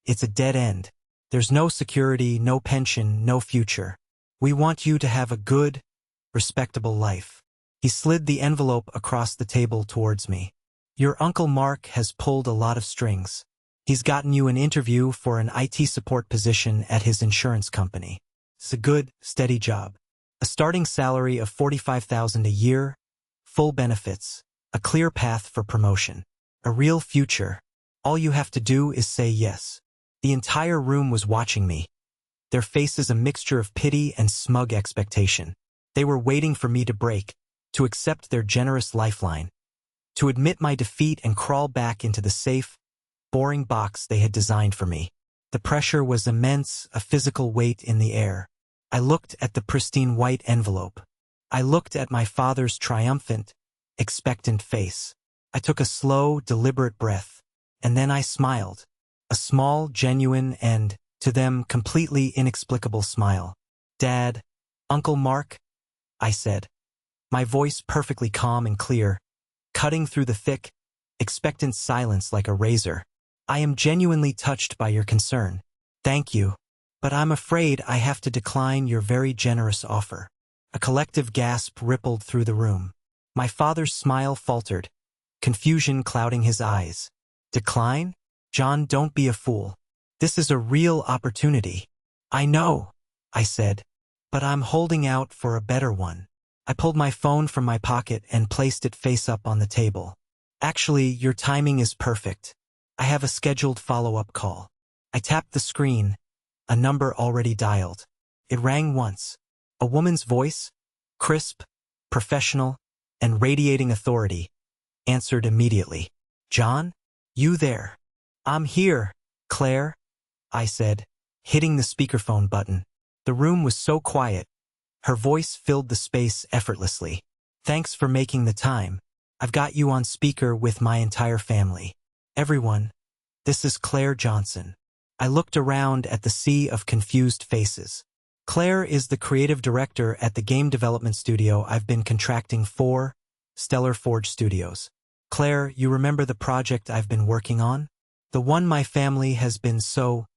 it's a dead end. There's no security, no pension, no future. We want you to have a good, respectable life." He slid the envelope across the table towards me. "Your Uncle Mark has pulled a lot of strings. He's gotten you an interview for an IT support position at his insurance company. It's a good, steady job. A starting salary of $45,000 a year, full benefits, a clear path for promotion, a real future. All you have to do is say yes." The entire room was watching me, their faces a mixture of pity and smug expectation. They were waiting for me to break, to accept their generous lifeline, to admit my defeat and crawl back into the safe, boring box they had designed for me. The pressure was immense, a physical weight in the air. I looked at the pristine white envelope. I looked at my father's triumphant, expectant face. I took a slow, deliberate breath, and then I smiled. A small, genuine, and, to them, completely inexplicable smile. "Dad, Uncle Mark," I said, my voice perfectly calm and clear, cutting through the thick, expectant silence like a razor. "I am genuinely touched by your concern. Thank you. But I'm afraid I have to decline your very generous offer." A collective gasp rippled through the room. My father's smile faltered, confusion clouding his eyes. "Decline? John, don't be a fool. This is a real opportunity." "I know," I said, "but I'm holding out for a better one." I pulled my phone from my pocket and placed it face up on the table. "Actually, your timing is perfect. I have a scheduled follow-up call." I tapped the screen, a number already dialed. It rang once. A woman's voice, crisp, professional, and radiating authority, answered immediately. "John? You there?" "I'm here, Claire," I said, hitting the speakerphone button. The room was so quiet. Her voice filled the space effortlessly. "Thanks for making the time. I've got you on speaker with my entire family. Everyone, this is Claire Johnson." I looked around at the sea of confused faces. Claire is the creative director at the game development studio I've been contracting for, Stellar Forge Studios. "Claire, you remember the project I've been working on? The one my family has been so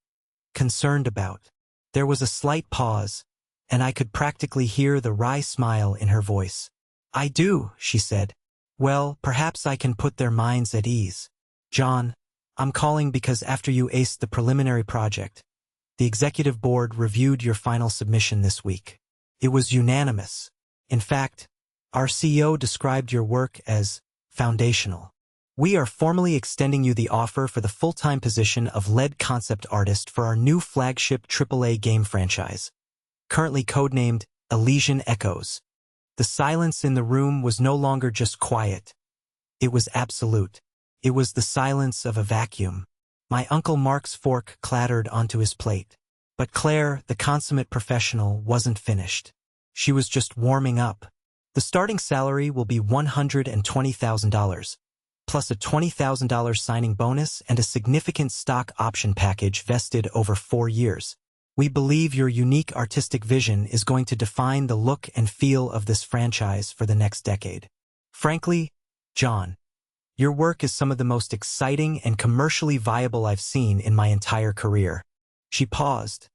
concerned about?" There was a slight pause, and I could practically hear the wry smile in her voice. "I do," she said. "Well, perhaps I can put their minds at ease. John, I'm calling because after you aced the preliminary project, the executive board reviewed your final submission this week. It was unanimous. In fact, our CEO described your work as foundational. We are formally extending you the offer for the full-time position of lead concept artist for our new flagship AAA game franchise, currently codenamed Elysian Echoes." The silence in the room was no longer just quiet. It was absolute. It was the silence of a vacuum. My Uncle Mark's fork clattered onto his plate. But Claire, the consummate professional, wasn't finished. She was just warming up. "The starting salary will be $120,000, plus a $20,000 signing bonus and a significant stock option package vested over 4 years. We believe your unique artistic vision is going to define the look and feel of this franchise for the next decade. Frankly, John, your work is some of the most exciting and commercially viable I've seen in my entire career." She paused,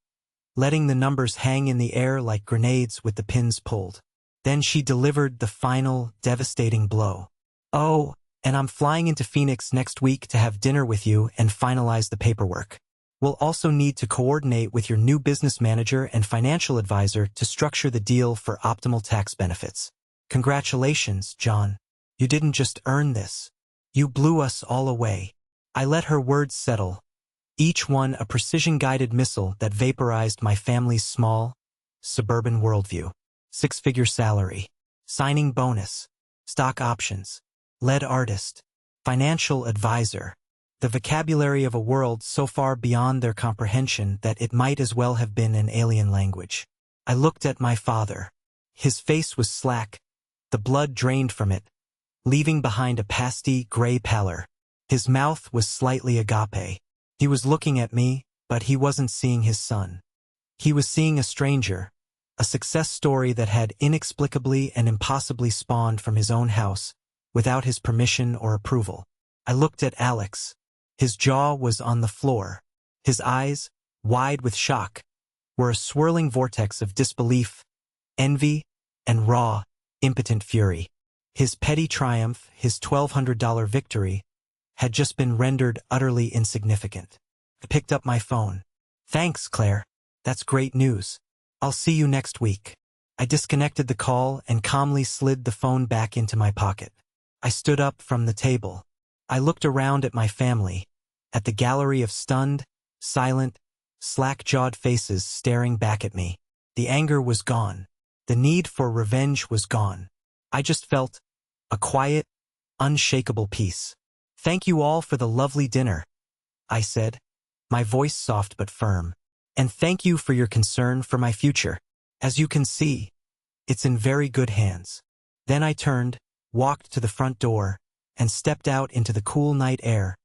letting the numbers hang in the air like grenades with the pins pulled. Then she delivered the final, devastating blow. "Oh, and I'm flying into Phoenix next week to have dinner with you and finalize the paperwork. We'll also need to coordinate with your new business manager and financial advisor to structure the deal for optimal tax benefits. Congratulations, John. You didn't just earn this. You blew us all away." I let her words settle, each one a precision-guided missile that vaporized my family's small, suburban worldview. 6-figure salary, signing bonus, stock options, lead artist, financial advisor. The vocabulary of a world so far beyond their comprehension that it might as well have been an alien language. I looked at my father. His face was slack, the blood drained from it, leaving behind a pasty gray pallor. His mouth was slightly agape. He was looking at me, but he wasn't seeing his son. He was seeing a stranger, a success story that had inexplicably and impossibly spawned from his own house, without his permission or approval. I looked at Alex. His jaw was on the floor. His eyes, wide with shock, were a swirling vortex of disbelief, envy, and raw, impotent fury. His petty triumph, his $1,200 victory, had just been rendered utterly insignificant. I picked up my phone. "Thanks, Claire. That's great news. I'll see you next week." I disconnected the call and calmly slid the phone back into my pocket. I stood up from the table. I looked around at my family, at the gallery of stunned, silent, slack-jawed faces staring back at me. The anger was gone. The need for revenge was gone. I just felt a quiet, unshakable peace. "Thank you all for the lovely dinner," I said, my voice soft but firm. "And thank you for your concern for my future. As you can see, It's in very good hands. Then I turned, walked to the front door, and stepped out into the cool night air,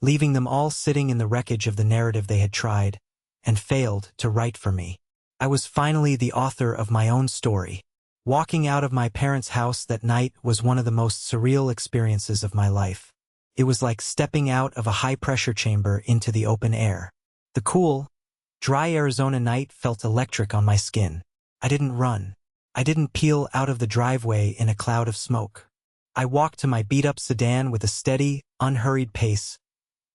leaving them all sitting in the wreckage of the narrative they had tried and failed to write for me. I was finally the author of my own story. Walking out of my parents' house that night was one of the most surreal experiences of my life. It was like stepping out of a high-pressure chamber into the open air. The cool, dry Arizona night felt electric on my skin. I didn't run. I didn't peel out of the driveway in a cloud of smoke. I walked to my beat-up sedan with a steady, unhurried pace,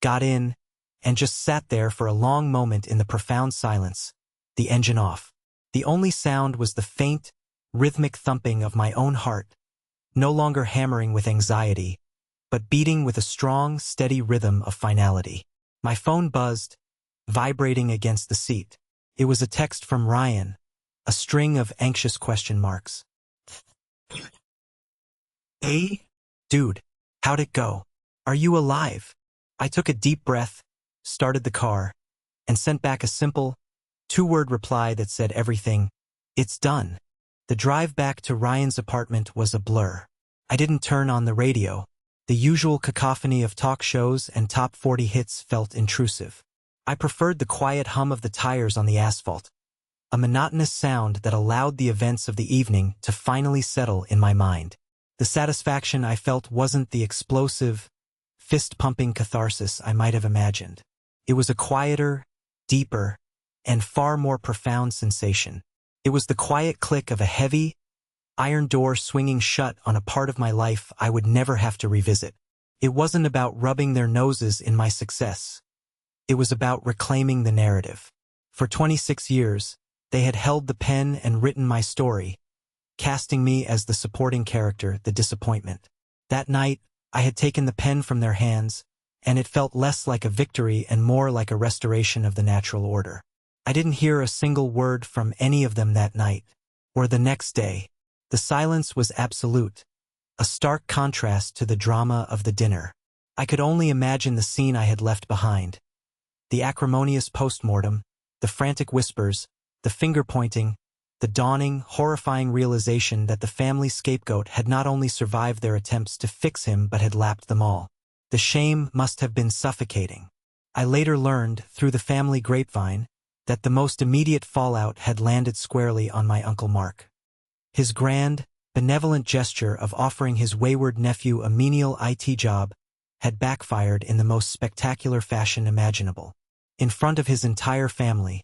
got in, and just sat there for a long moment in the profound silence, the engine off. The only sound was the faint, rhythmic thumping of my own heart, no longer hammering with anxiety, but beating with a strong, steady rhythm of finality. My phone buzzed, vibrating against the seat. It was a text from Ryan, a string of anxious question marks. Hey, dude, how'd it go? Are you alive? I took a deep breath, started the car, and sent back a simple, two-word reply that said everything. It's done. The drive back to Ryan's apartment was a blur. I didn't turn on the radio. The usual cacophony of talk shows and top 40 hits felt intrusive. I preferred the quiet hum of the tires on the asphalt, a monotonous sound that allowed the events of the evening to finally settle in my mind. The satisfaction I felt wasn't the explosive, fist-pumping catharsis I might have imagined. It was a quieter, deeper, and far more profound sensation. It was the quiet click of a heavy, iron door swinging shut on a part of my life I would never have to revisit. It wasn't about rubbing their noses in my success. It was about reclaiming the narrative. For 26 years, they had held the pen and written my story, casting me as the supporting character, the disappointment. That night, I had taken the pen from their hands, and it felt less like a victory and more like a restoration of the natural order. I didn't hear a single word from any of them that night, or the next day. The silence was absolute, a stark contrast to the drama of the dinner. I could only imagine the scene I had left behind. The acrimonious postmortem, the frantic whispers, the finger-pointing, the dawning, horrifying realization that the family scapegoat had not only survived their attempts to fix him but had lapped them all. The shame must have been suffocating. I later learned, through the family grapevine, that the most immediate fallout had landed squarely on my Uncle Mark. His grand, benevolent gesture of offering his wayward nephew a menial IT job had backfired in the most spectacular fashion imaginable. In front of his entire family,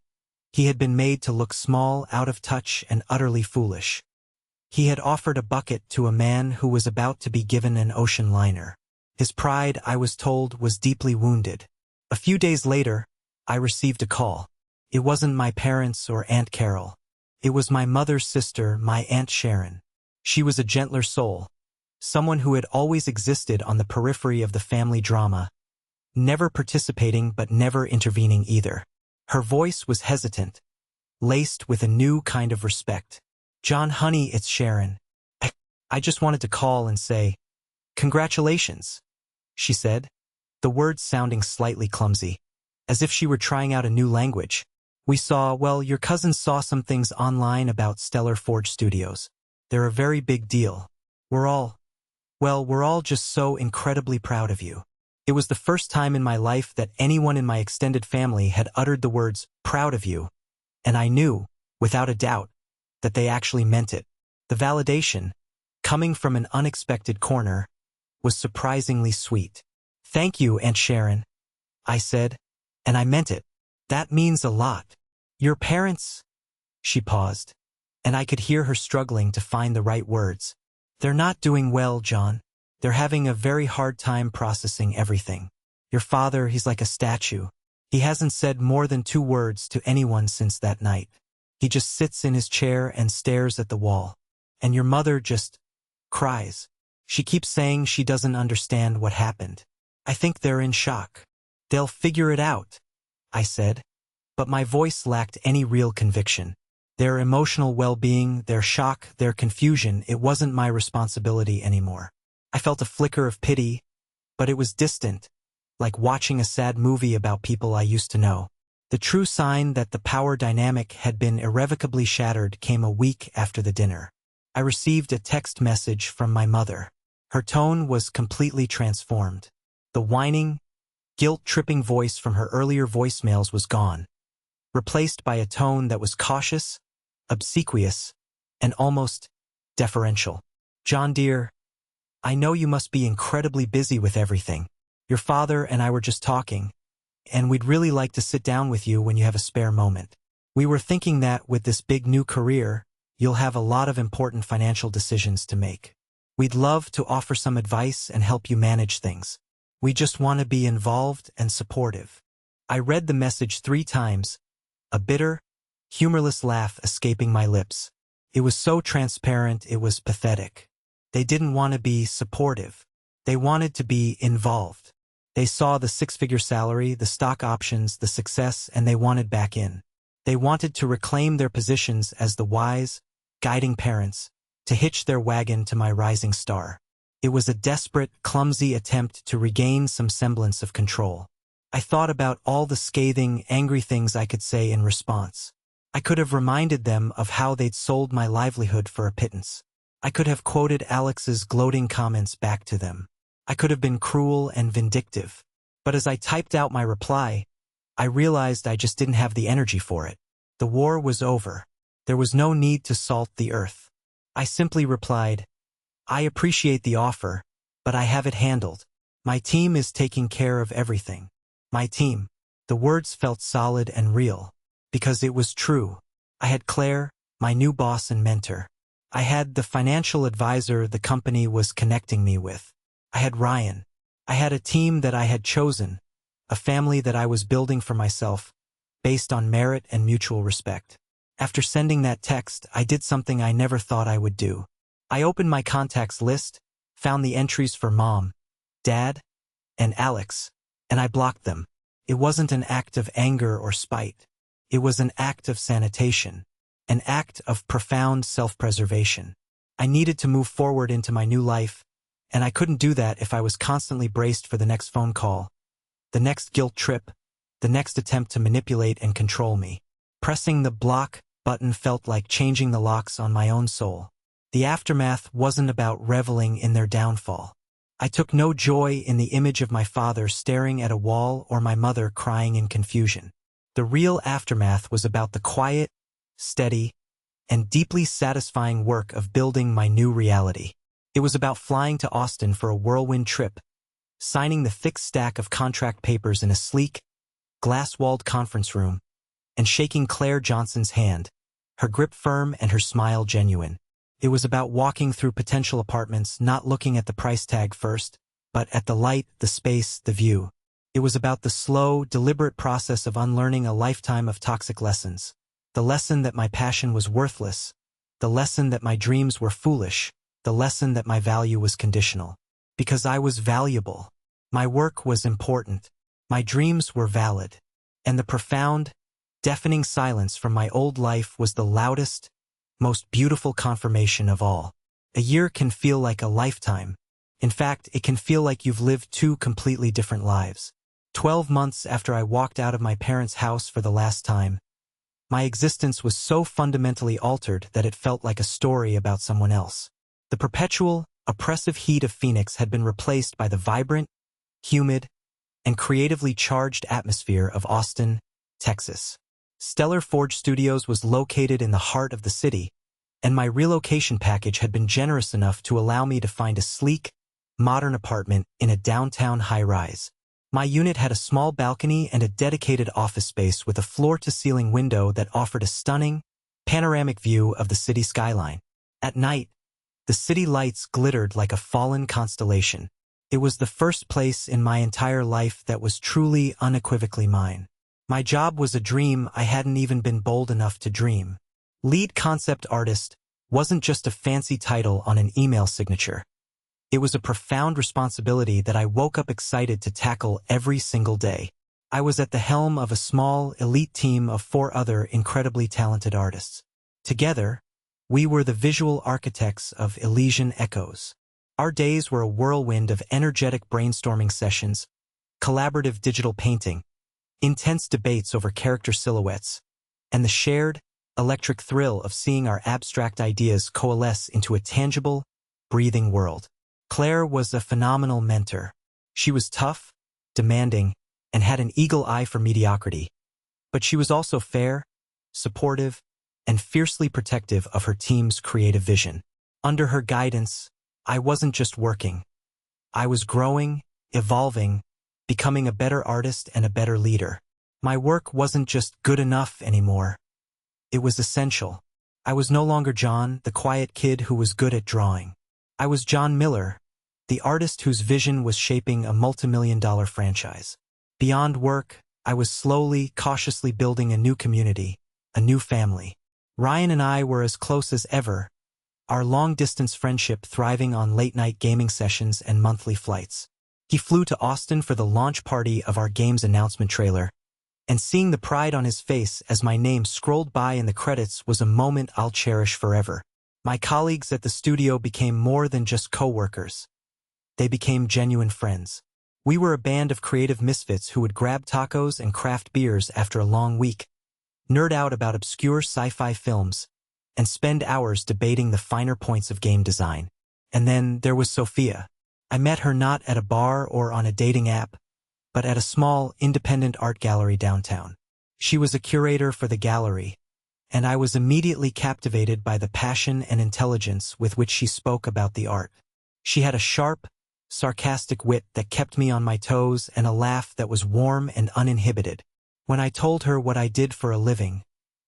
he had been made to look small, out of touch, and utterly foolish. He had offered a bucket to a man who was about to be given an ocean liner. His pride, I was told, was deeply wounded. A few days later, I received a call. It wasn't my parents or Aunt Carol. It was my mother's sister, my Aunt Sharon. She was a gentler soul, someone who had always existed on the periphery of the family drama, never participating but never intervening either. Her voice was hesitant, laced with a new kind of respect. "John, honey, it's Sharon. I just wanted to call and say, congratulations," she said, the words sounding slightly clumsy, as if she were trying out a new language. Your cousin saw some things online about Stellar Forge Studios. They're a very big deal. We're all just so incredibly proud of you." It was the first time in my life that anyone in my extended family had uttered the words, "proud of you," and I knew, without a doubt, that they actually meant it. The validation, coming from an unexpected corner, was surprisingly sweet. "Thank you, Aunt Sharon," I said, and I meant it. "That means a lot. Your parents—" She paused, and I could hear her struggling to find the right words. "They're not doing well, John. They're having a very hard time processing everything. Your father, he's like a statue. He hasn't said more than 2 words to anyone since that night. He just sits in his chair and stares at the wall. And your mother just cries. She keeps saying she doesn't understand what happened. I think they're in shock. They'll figure it out," I said, but my voice lacked any real conviction. Their emotional well-being, their shock, their confusion, it wasn't my responsibility anymore. I felt a flicker of pity, but it was distant, like watching a sad movie about people I used to know. The true sign that the power dynamic had been irrevocably shattered came a week after the dinner. I received a text message from my mother. Her tone was completely transformed. The whining, guilt-tripping voice from her earlier voicemails was gone, replaced by a tone that was cautious, obsequious, and almost deferential. "John dear, I know you must be incredibly busy with everything. Your father and I were just talking, and we'd really like to sit down with you when you have a spare moment. We were thinking that with this big new career, you'll have a lot of important financial decisions to make. We'd love to offer some advice and help you manage things. We just want to be involved and supportive." I read the message 3 times, a bitter, humorless laugh escaping my lips. It was so transparent, it was pathetic. They didn't want to be supportive. They wanted to be involved. They saw the 6-figure salary, the stock options, the success, and they wanted back in. They wanted to reclaim their positions as the wise, guiding parents, to hitch their wagon to my rising star. It was a desperate, clumsy attempt to regain some semblance of control. I thought about all the scathing, angry things I could say in response. I could have reminded them of how they'd sold my livelihood for a pittance. I could have quoted Alex's gloating comments back to them. I could have been cruel and vindictive. But as I typed out my reply, I realized I just didn't have the energy for it. The war was over. There was no need to salt the earth. I simply replied, "I appreciate the offer, but I have it handled. My team is taking care of everything." My team. The words felt solid and real, because it was true. I had Claire, my new boss and mentor. I had the financial advisor the company was connecting me with. I had Ryan. I had a team that I had chosen, a family that I was building for myself, based on merit and mutual respect. After sending that text, I did something I never thought I would do. I opened my contacts list, found the entries for Mom, Dad, and Alex, and I blocked them. It wasn't an act of anger or spite. It was an act of sanitation, an act of profound self-preservation. I needed to move forward into my new life, and I couldn't do that if I was constantly braced for the next phone call, the next guilt trip, the next attempt to manipulate and control me. Pressing the block button felt like changing the locks on my own soul. The aftermath wasn't about reveling in their downfall. I took no joy in the image of my father staring at a wall or my mother crying in confusion. The real aftermath was about the quiet, steady, and deeply satisfying work of building my new reality. It was about flying to Austin for a whirlwind trip, signing the thick stack of contract papers in a sleek, glass-walled conference room, and shaking Claire Johnson's hand, her grip firm and her smile genuine. It was about walking through potential apartments, not looking at the price tag first, but at the light, the space, the view. It was about the slow, deliberate process of unlearning a lifetime of toxic lessons. The lesson that my passion was worthless, the lesson that my dreams were foolish, the lesson that my value was conditional. Because I was valuable. My work was important. My dreams were valid. And the profound, deafening silence from my old life was the loudest, most beautiful confirmation of all. A year can feel like a lifetime. In fact, it can feel like you've lived 2 completely different lives. 12 months after I walked out of my parents' house for the last time, my existence was so fundamentally altered that it felt like a story about someone else. The perpetual, oppressive heat of Phoenix had been replaced by the vibrant, humid, and creatively charged atmosphere of Austin, Texas. Stellar Forge Studios was located in the heart of the city, and my relocation package had been generous enough to allow me to find a sleek, modern apartment in a downtown high-rise. My unit had a small balcony and a dedicated office space with a floor-to-ceiling window that offered a stunning, panoramic view of the city skyline. At night, the city lights glittered like a fallen constellation. It was the first place in my entire life that was truly, unequivocally mine. My job was a dream I hadn't even been bold enough to dream. Lead concept artist wasn't just a fancy title on an email signature. It was a profound responsibility that I woke up excited to tackle every single day. I was at the helm of a small, elite team of 4 other incredibly talented artists. Together, we were the visual architects of Elysian Echoes. Our days were a whirlwind of energetic brainstorming sessions, collaborative digital painting, intense debates over character silhouettes, and the shared, electric thrill of seeing our abstract ideas coalesce into a tangible, breathing world. Claire was a phenomenal mentor. She was tough, demanding, and had an eagle eye for mediocrity. But she was also fair, supportive, and fiercely protective of her team's creative vision. Under her guidance, I wasn't just working. I was growing, evolving, becoming a better artist and a better leader. My work wasn't just good enough anymore. It was essential. I was no longer John, the quiet kid who was good at drawing. I was John Miller, the artist whose vision was shaping a multimillion-dollar franchise. Beyond work, I was slowly, cautiously building a new community, a new family. Ryan and I were as close as ever, our long-distance friendship thriving on late-night gaming sessions and monthly flights. He flew to Austin for the launch party of our game's announcement trailer, and seeing the pride on his face as my name scrolled by in the credits was a moment I'll cherish forever. My colleagues at the studio became more than just co-workers. They became genuine friends. We were a band of creative misfits who would grab tacos and craft beers after a long week, nerd out about obscure sci-fi films, and spend hours debating the finer points of game design. And then there was Sophia. I met her not at a bar or on a dating app, but at a small, independent art gallery downtown. She was a curator for the gallery, and I was immediately captivated by the passion and intelligence with which she spoke about the art. She had a sharp, sarcastic wit that kept me on my toes and a laugh that was warm and uninhibited. When I told her what I did for a living,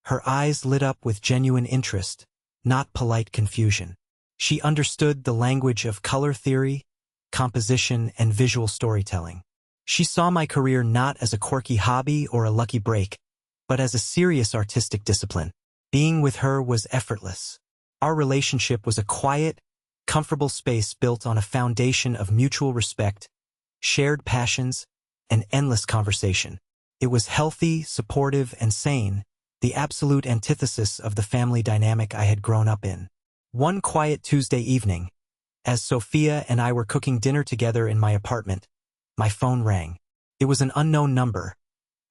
her eyes lit up with genuine interest, not polite confusion. She understood the language of color theory, composition, and visual storytelling. She saw my career not as a quirky hobby or a lucky break, but as a serious artistic discipline. Being with her was effortless. Our relationship was a quiet, comfortable space built on a foundation of mutual respect, shared passions, and endless conversation. It was healthy, supportive, and sane, the absolute antithesis of the family dynamic I had grown up in. One quiet Tuesday evening, as Sophia and I were cooking dinner together in my apartment, my phone rang. It was an unknown number,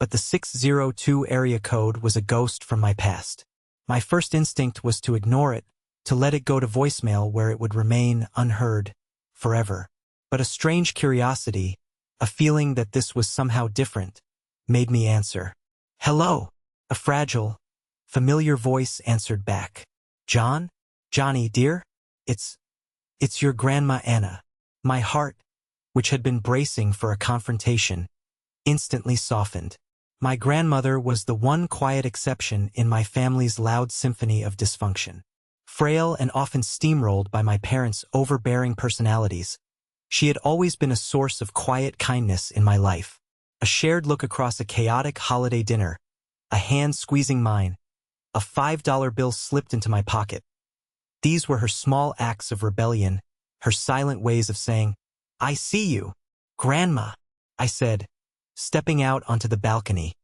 but the 602 area code was a ghost from my past. My first instinct was to ignore it, to let it go to voicemail where it would remain unheard forever. But a strange curiosity, a feeling that this was somehow different, made me answer. Hello. A fragile, familiar voice answered back. John? Johnny, dear? It's your Grandma Anna. My heart, which had been bracing for a confrontation, instantly softened. My grandmother was the one quiet exception in my family's loud symphony of dysfunction. Frail and often steamrolled by my parents' overbearing personalities, she had always been a source of quiet kindness in my life. A shared look across a chaotic holiday dinner, a hand squeezing mine, a $5 bill slipped into my pocket. These were her small acts of rebellion, her silent ways of saying, I see you, Grandma, I said, stepping out onto the balcony,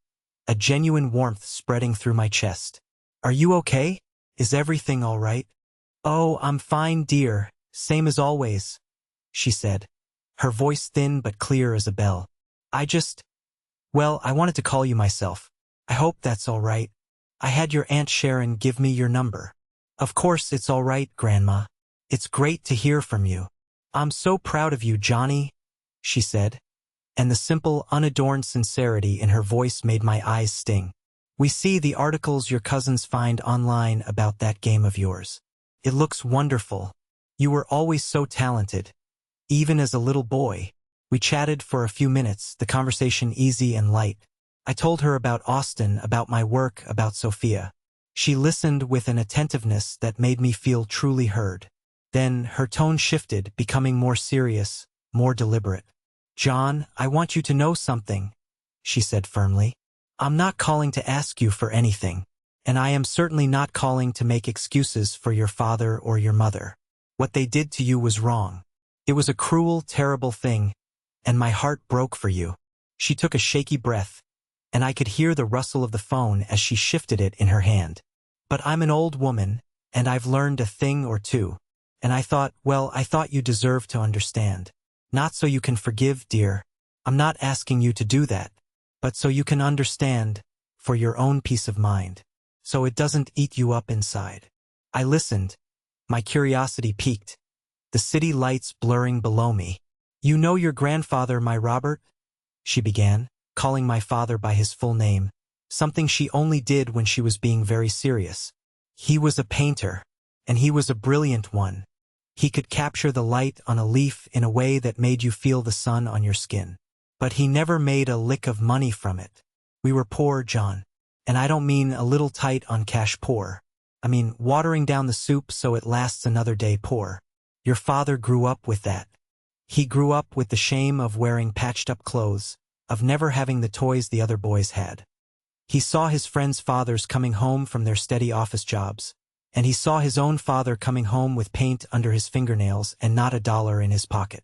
a genuine warmth spreading through my chest. Are you okay? Is everything all right? Oh, I'm fine, dear, same as always, she said, her voice thin but clear as a bell. I wanted to call you myself. I hope that's all right. I had your Aunt Sharon give me your number. Of course it's all right, Grandma. It's great to hear from you. I'm so proud of you, Johnny, she said, and the simple, unadorned sincerity in her voice made my eyes sting. We see the articles your cousins find online about that game of yours. It looks wonderful. You were always so talented, even as a little boy. We chatted for a few minutes, the conversation easy and light. I told her about Austin, about my work, about Sophia. She listened with an attentiveness that made me feel truly heard. Then her tone shifted, becoming more serious, more deliberate. John, I want you to know something, she said firmly. I'm not calling to ask you for anything, and I am certainly not calling to make excuses for your father or your mother. What they did to you was wrong. It was a cruel, terrible thing, and my heart broke for you. She took a shaky breath, and I could hear the rustle of the phone as she shifted it in her hand. But I'm an old woman, and I've learned a thing or two, and I thought you deserve to understand. Not so you can forgive, dear. I'm not asking you to do that. but so you can understand, for your own peace of mind. So it doesn't eat you up inside. I listened. My curiosity piqued. The city lights blurring below me. You know your grandfather, my Robert? She began, calling my father by his full name, something she only did when she was being very serious. He was a painter, and he was a brilliant one. He could capture the light on a leaf in a way that made you feel the sun on your skin. But he never made a lick of money from it. We were poor, John. And I don't mean a little tight on cash poor. I mean watering down the soup so it lasts another day poor. Your father grew up with that. He grew up with the shame of wearing patched-up clothes, of never having the toys the other boys had. He saw his friends' fathers coming home from their steady office jobs, and he saw his own father coming home with paint under his fingernails and not $1 in his pocket.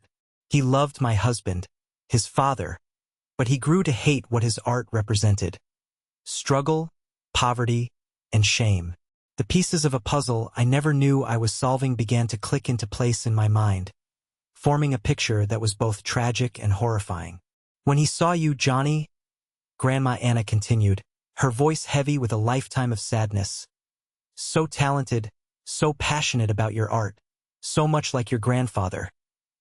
He loved my husband, his father, but he grew to hate what his art represented. Struggle, poverty, and shame. The pieces of a puzzle I never knew I was solving began to click into place in my mind, forming a picture that was both tragic and horrifying. When he saw you, Johnny, Grandma Anna continued, her voice heavy with a lifetime of sadness. So talented, so passionate about your art, so much like your grandfather.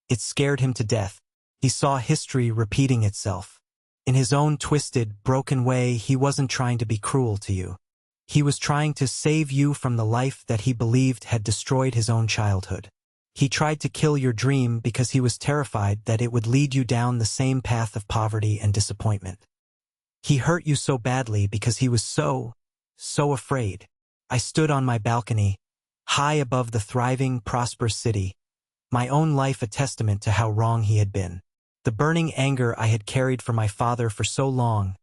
It scared him to death. He saw history repeating itself. In his own twisted, broken way, he wasn't trying to be cruel to you. He was trying to save you from the life that he believed had destroyed his own childhood. He tried to kill your dream because he was terrified that it would lead you down the same path of poverty and disappointment. He hurt you so badly because he was so afraid. I stood on my balcony, high above the thriving, prosperous city, my own life a testament to how wrong he had been. The burning anger I had carried for my father for so long,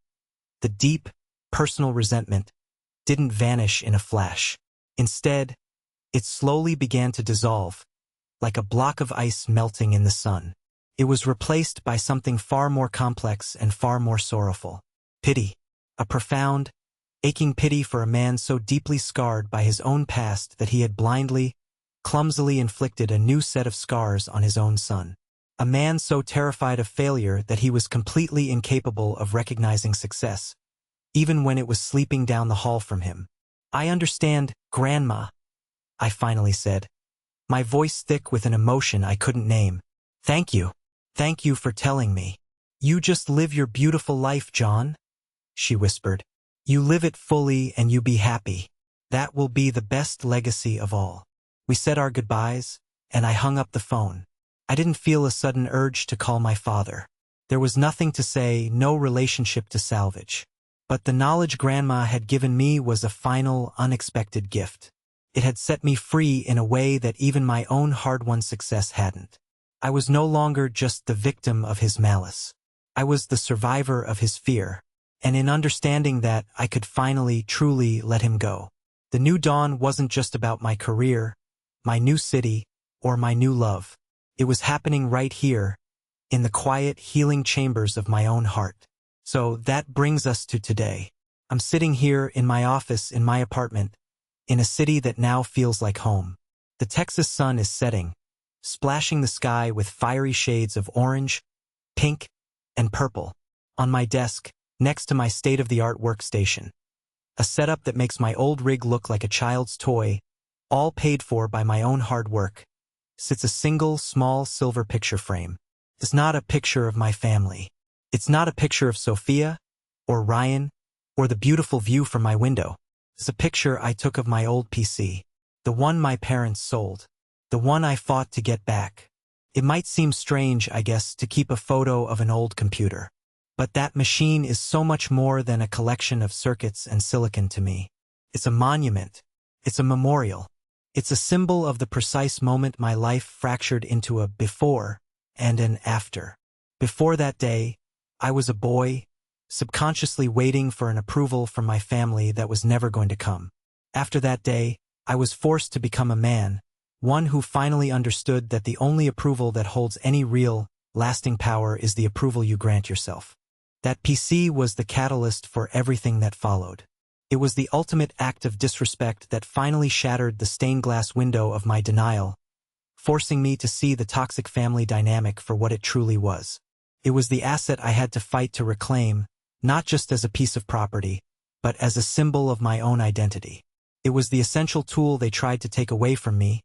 the deep, personal resentment, didn't vanish in a flash. Instead, it slowly began to dissolve, like a block of ice melting in the sun. It was replaced by something far more complex and far more sorrowful. Pity. A profound, aching pity for a man so deeply scarred by his own past that he had blindly, clumsily inflicted a new set of scars on his own son. A man so terrified of failure that he was completely incapable of recognizing success, even when it was sleeping down the hall from him. I understand, Grandma, I finally said, my voice thick with an emotion I couldn't name. Thank you. Thank you for telling me. You just live your beautiful life, John, she whispered. You live it fully and you be happy. That will be the best legacy of all. We said our goodbyes, and I hung up the phone. I didn't feel a sudden urge to call my father. There was nothing to say, no relationship to salvage. But the knowledge Grandma had given me was a final, unexpected gift. It had set me free in a way that even my own hard-won success hadn't. I was no longer just the victim of his malice. I was the survivor of his fear. And in understanding that, I could finally, truly let him go. The new dawn wasn't just about my career, my new city, or my new love. It was happening right here, in the quiet, healing chambers of my own heart. So that brings us to today. I'm sitting here in my office in my apartment, in a city that now feels like home. The Texas sun is setting, splashing the sky with fiery shades of orange, pink, and purple. On my desk, next to my state-of-the-art workstation, a setup that makes my old rig look like a child's toy, all paid for by my own hard work, sits a single, small silver picture frame. It's not a picture of my family. It's not a picture of Sophia, or Ryan, or the beautiful view from my window. It's a picture I took of my old PC, the one my parents sold, the one I fought to get back. It might seem strange, I guess, to keep a photo of an old computer. But that machine is so much more than a collection of circuits and silicon to me. It's a monument. It's a memorial. It's a symbol of the precise moment my life fractured into a before and an after. Before that day, I was a boy, subconsciously waiting for an approval from my family that was never going to come. After that day, I was forced to become a man, one who finally understood that the only approval that holds any real, lasting power is the approval you grant yourself. That PC was the catalyst for everything that followed. It was the ultimate act of disrespect that finally shattered the stained glass window of my denial, forcing me to see the toxic family dynamic for what it truly was. It was the asset I had to fight to reclaim, not just as a piece of property, but as a symbol of my own identity. It was the essential tool they tried to take away from me,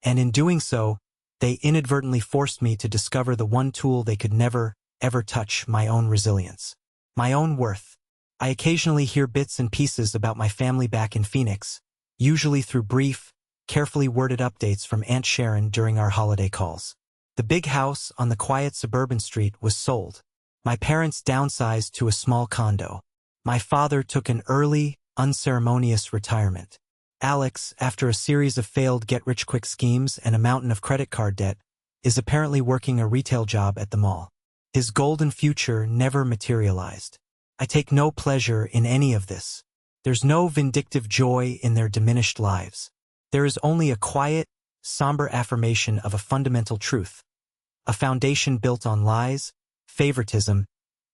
and in doing so, they inadvertently forced me to discover the one tool they could never, ever touch: my own resilience. My own worth. I occasionally hear bits and pieces about my family back in Phoenix, usually through brief, carefully worded updates from Aunt Sharon during our holiday calls. The big house on the quiet suburban street was sold. My parents downsized to a small condo. My father took an early, unceremonious retirement. Alex, after a series of failed get-rich-quick schemes and a mountain of credit card debt, is apparently working a retail job at the mall. His golden future never materialized. I take no pleasure in any of this. There's no vindictive joy in their diminished lives. There is only a quiet, somber affirmation of a fundamental truth, a foundation built on lies, favoritism,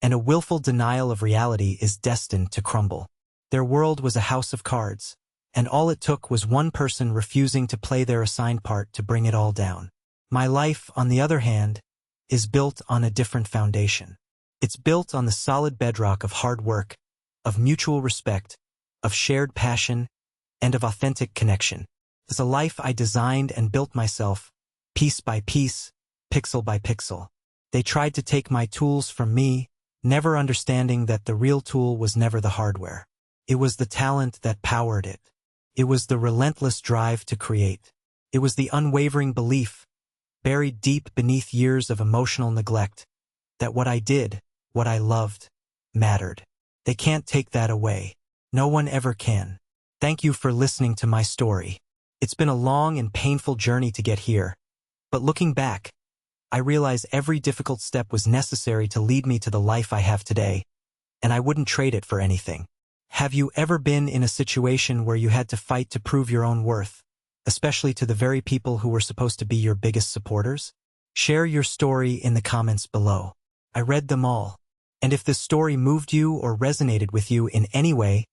and a willful denial of reality is destined to crumble. Their world was a house of cards, and all it took was one person refusing to play their assigned part to bring it all down. My life, on the other hand, is built on a different foundation. It's built on the solid bedrock of hard work, of mutual respect, of shared passion, and of authentic connection. It's a life I designed and built myself, piece by piece, pixel by pixel. They tried to take my tools from me, never understanding that the real tool was never the hardware. It was the talent that powered it. It was the relentless drive to create. It was the unwavering belief, buried deep beneath years of emotional neglect, that what I did, what I loved, mattered. They can't take that away. No one ever can. Thank you for listening to my story. It's been a long and painful journey to get here, but looking back, I realize every difficult step was necessary to lead me to the life I have today, and I wouldn't trade it for anything. Have you ever been in a situation where you had to fight to prove your own worth, especially to the very people who were supposed to be your biggest supporters? Share your story in the comments below. I read them all, and if this story moved you or resonated with you in any way,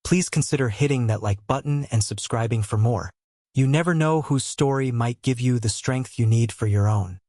please consider hitting that like button and subscribing for more. You never know whose story might give you the strength you need for your own.